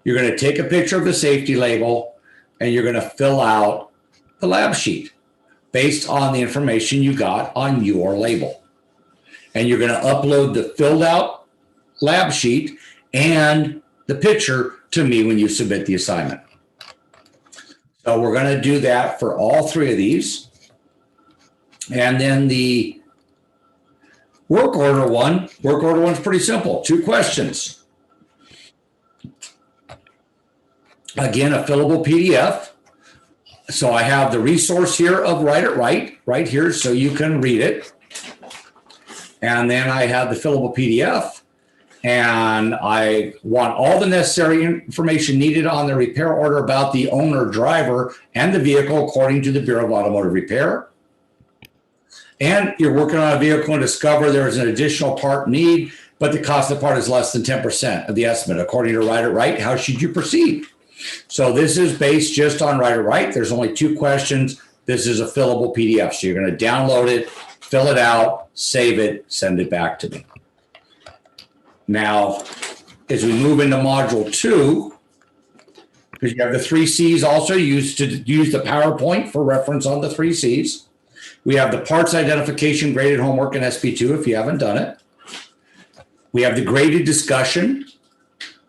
You're going to take a picture of the safety label, and you're going to fill out the lab sheet based on the information you got on your label. And you're going to upload the filled out lab sheet and the picture to me when you submit the assignment. So we're going to do that for all 3 of these. And then the work order one's pretty simple. 2 questions. Again, a fillable PDF. So I have the resource here of Write It right here so you can read it. And then I have the fillable PDF. And I want all the necessary information needed on the repair order about the owner, driver, and the vehicle according to the Bureau of Automotive Repair. And you're working on a vehicle and discover there is an additional part need, but the cost of the part is less than 10% of the estimate. According to Write It Right, how should you proceed? So this is based just on Write It Right. There's only 2 questions. This is a fillable PDF. So you're going to download it, fill it out, save it, send it back to me. Now, as we move into module 2, because you have the 3 C's also used to use the PowerPoint for reference on the 3 C's. We have the parts identification, graded homework, and SP2 if you haven't done it. We have the graded discussion.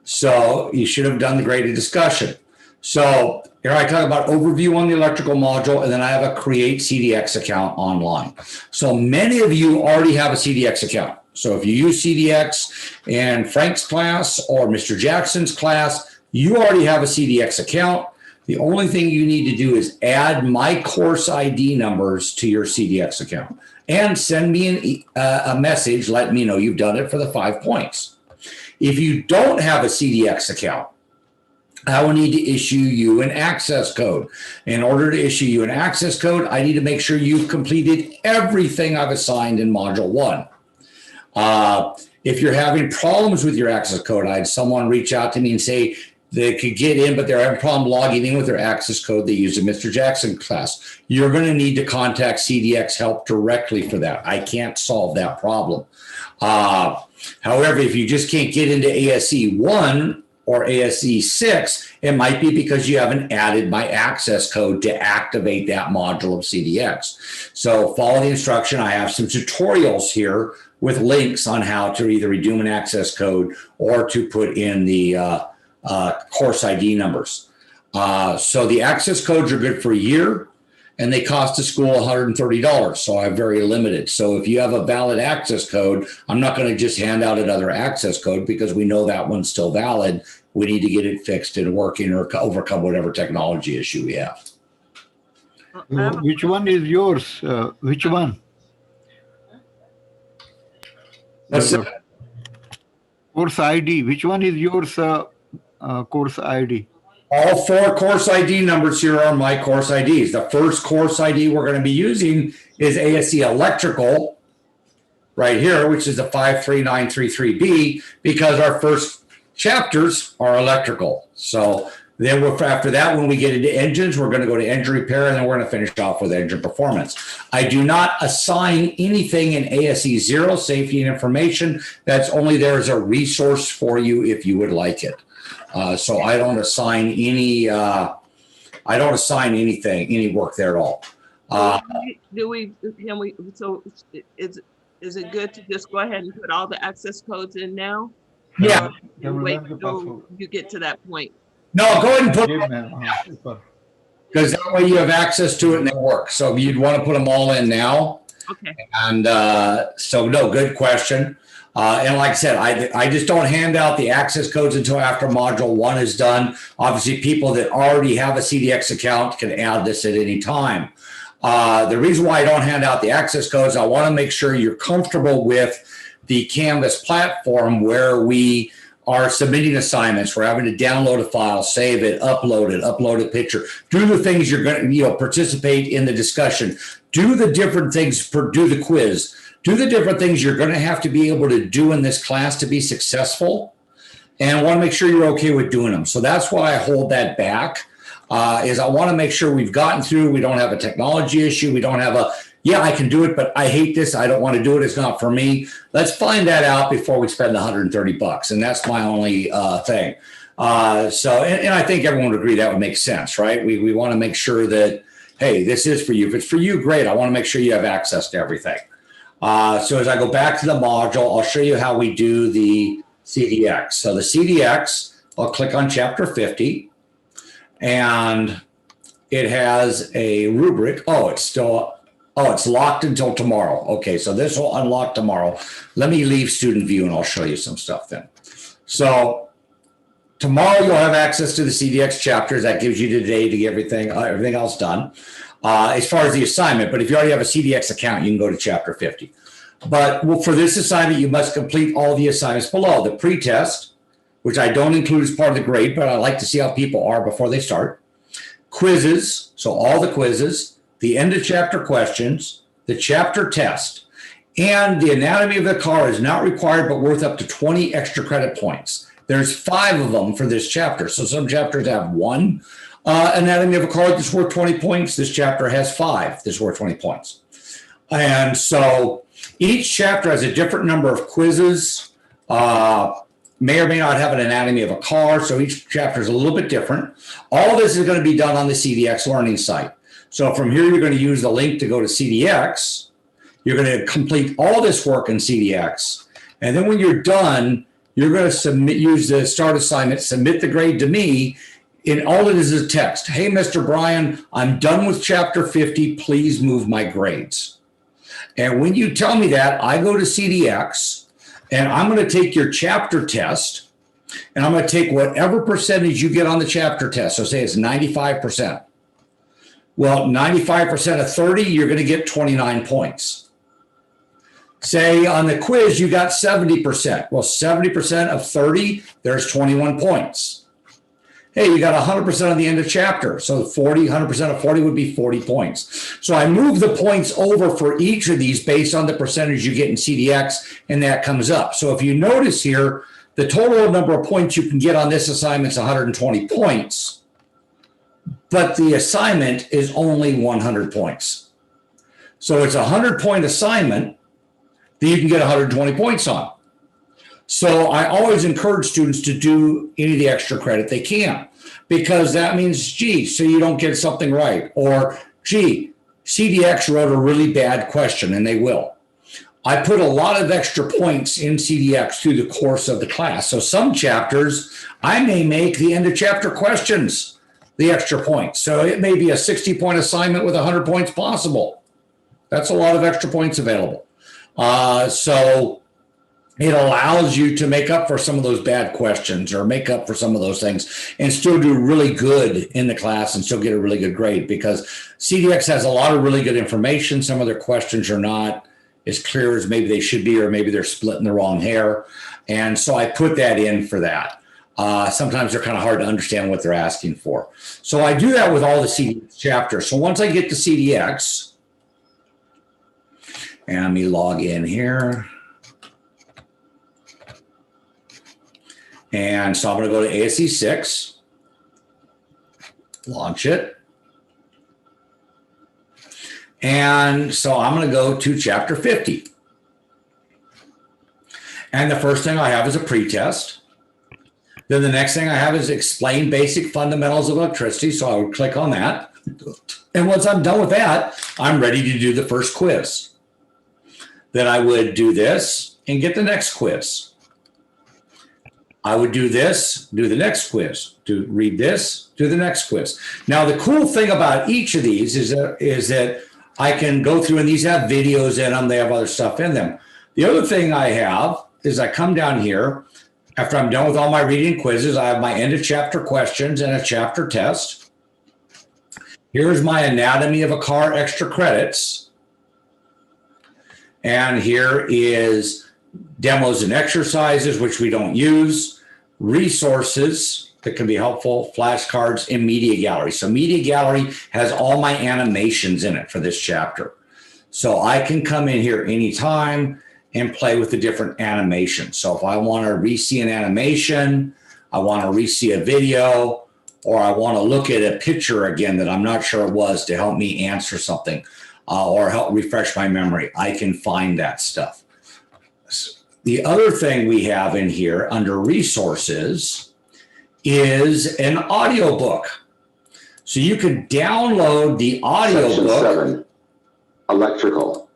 So you should have done the graded discussion. So here I talk about overview on the electrical module, and then I have a create CDX account online. So many of you already have a CDX account. So if you use CDX in Frank's class or Mr. Jackson's class, you already have a CDX account. The only thing you need to do is add my course ID numbers to your CDX account and send me a message letting me know you've done it for the 5 points. If you don't have a CDX account, I will need to issue you an access code. In order to issue you an access code, I need to make sure you've completed everything I've assigned in Module 1. if you're having problems with your access code, I had someone reach out to me and say they could get in, but they're having a problem logging in with their access code they used in Mr. Jackson class. You're going to need to contact CDX help directly for that. I can't solve that problem. However, if you just can't get into ASE 1 or ASE 6, it might be because you haven't added my access code to activate that module of CDX. So follow the instruction. I have some tutorials here with links on how to either redeem an access code or to put in the course ID numbers. So the access codes are good for a year, and they cost the school $130. So I'm very limited. So if you have a valid access code, I'm not going to just hand out another access code because we know that one's still valid. We need to get it fixed and working or overcome whatever technology issue we have. Which one is yours? Which one? That's it. Course ID. Which one is yours? Course ID. All 4 course ID numbers here are my course IDs. The first course ID we're going to be using is ASE Electrical right here, which is the 53933B, because our first chapters are electrical. So then after that, when we get into engines, we're going to go to engine repair, and then we're going to finish off with engine performance. I do not assign anything in ASE 0, safety and information. That's only there as a resource for you if you would like it. So I don't assign any anything, any work there at all. So is it good to just go ahead and put all the access codes in now? Yeah. And wait until you get to that point? No, go ahead and put them, because that way you have access to it and they work. So you'd want to put them all in now. Okay. And so no, good question. And like I said, I just don't hand out the access codes until after module 1 is done. Obviously, people that already have a CDX account can add this at any time. The reason why I don't hand out the access codes, I want to make sure you're comfortable with the Canvas platform where we are submitting assignments. We're having to download a file, save it, upload a picture, do the things you're going to, participate in the discussion, do the different things, do the quiz, do the different things you're going to have to be able to do in this class to be successful. And I want to make sure you're okay with doing them. So that's why I hold that back, is I want to make sure we've gotten through, we don't have a technology issue, we don't have yeah, I can do it, but I hate this. I don't want to do it. It's not for me. Let's find that out before we spend the $130. And that's my only thing. So I think everyone would agree that would make sense, right? We want to make sure that, hey, this is for you. If it's for you, great. I want to make sure you have access to everything. So as I go back to the module, I'll show you how we do the CDX. So the CDX, I'll click on chapter 50, and it has a rubric. It's locked until tomorrow. Okay, so this will unlock tomorrow. Let me leave student view and I'll show you some stuff then. So tomorrow you'll have access to the CDX chapters. That gives you today to get everything else done as far as the assignment. But if you already have a CDX account, you can go to chapter 50. But for this assignment, you must complete all the assignments below. The pretest, which I don't include as part of the grade, but I like to see how people are before they start. Quizzes, so all the quizzes. The end of chapter questions, the chapter test, and the anatomy of the car is not required but worth up to 20 extra credit points. There's 5 of them for this chapter. So some chapters have 1 anatomy of a car that's worth 20 points. This chapter has 5 that's worth 20 points. And so each chapter has a different number of quizzes, may or may not have an anatomy of a car. So each chapter is a little bit different. All of this is going to be done on the CDX learning site. So from here, you're going to use the link to go to CDX. You're going to complete all this work in CDX. And then when you're done, you're going to use the start assignment, submit the grade to me. And all it is a text. Hey, Mr. Brian, I'm done with chapter 50. Please move my grades. And when you tell me that, I go to CDX and I'm going to take your chapter test and I'm going to take whatever percentage you get on the chapter test. So say it's 95%. Well, 95% of 30, you're going to get 29 points. Say on the quiz, you got 70%. Well, 70% of 30, there's 21 points. hey, you got 100% on the end of chapter. So 100% of 40 would be 40 points. So I move the points over for each of these based on the percentage you get in CDX, and that comes up. So if you notice here, the total number of points you can get on this assignment is 120 points, but the assignment is only 100 points. So it's a 100-point assignment that you can get 120 points on. So I always encourage students to do any of the extra credit they can, because that means, gee, so you don't get something right, or gee, CDX wrote a really bad question, and they will. I put a lot of extra points in CDX through the course of the class. So some chapters, I may make the end of chapter questions the extra points. So it may be a 60-point assignment with 100 points possible. That's a lot of extra points available. So it allows you to make up for some of those bad questions or make up for some of those things and still do really good in the class and still get a really good grade, because CDX has a lot of really good information. Some of their questions are not as clear as maybe they should be, or maybe they're splitting the wrong hair. And so I put that in for that. Sometimes they're kind of hard to understand what they're asking for. So I do that with all the CDX chapters. So once I get to CDX, and let me log in here. And so I'm going to go to ASC 6, launch it. And so I'm going to go to chapter 50. And the first thing I have is a pretest. Then the next thing I have is explain basic fundamentals of electricity. So I would click on that. And once I'm done with that, I'm ready to do the first quiz. Then I would do this and get the next quiz. I would do this, do the next quiz, read this, do the next quiz. Now, the cool thing about each of these is that I can go through, and these have videos in them. They have other stuff in them. The other thing I have is I come down here. After I'm done with all my reading quizzes, I have my end of chapter questions and a chapter test. Here's my anatomy of a car extra credits. And here is demos and exercises, which we don't use, resources that can be helpful, flashcards, and media gallery. So media gallery has all my animations in it for this chapter. So I can come in here anytime and play with the different animations. So if I want to re-see an animation, I want to re-see a video, or I want to look at a picture again that I'm not sure it was to help me answer something, or help refresh my memory, I can find that stuff. The other thing we have in here under resources is an audiobook. So you can download the audiobook. Section 7, electrical.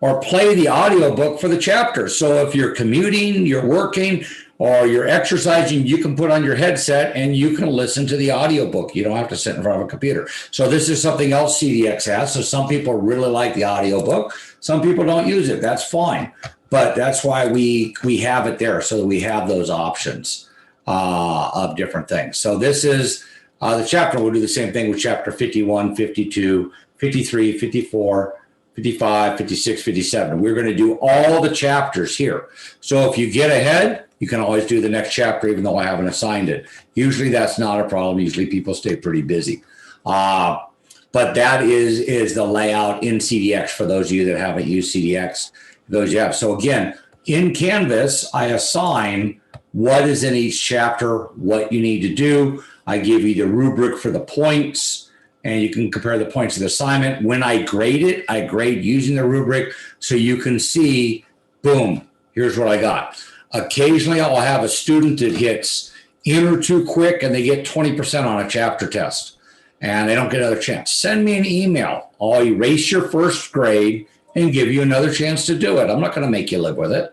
Or play the audiobook for the chapter. So if you're commuting, you're working, or you're exercising, you can put on your headset and you can listen to the audiobook. You don't have to sit in front of a computer. So this is something else CDX has. So some people really like the audiobook. Some people don't use it. That's fine. But that's why we have it there, so that we have those options of different things. So this is the chapter. We'll do the same thing with chapter 51, 52, 53, 54, 55, 56, 57. We're going to do all the chapters here. So if you get ahead, you can always do the next chapter, even though I haven't assigned it. Usually that's not a problem. Usually people stay pretty busy. But that is the layout in CDX for those of you that haven't used CDX. Those you have. So again, in Canvas, I assign what is in each chapter, what you need to do. I give you the rubric for the points, and you can compare the points of the assignment. When I grade it, I grade using the rubric so you can see, boom, here's what I got. Occasionally, I'll have a student that hits in or too quick, and they get 20% on a chapter test, and they don't get another chance. Send me an email. I'll erase your first grade and give you another chance to do it. I'm not going to make you live with it.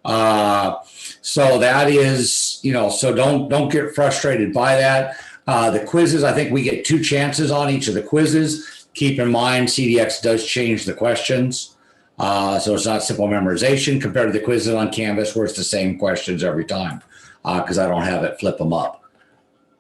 So that is, so don't get frustrated by that. The quizzes, I think we get 2 chances on each of the quizzes. Keep in mind, CDX does change the questions. So it's not simple memorization compared to the quizzes on Canvas where it's the same questions every time, because I don't have it flip them up.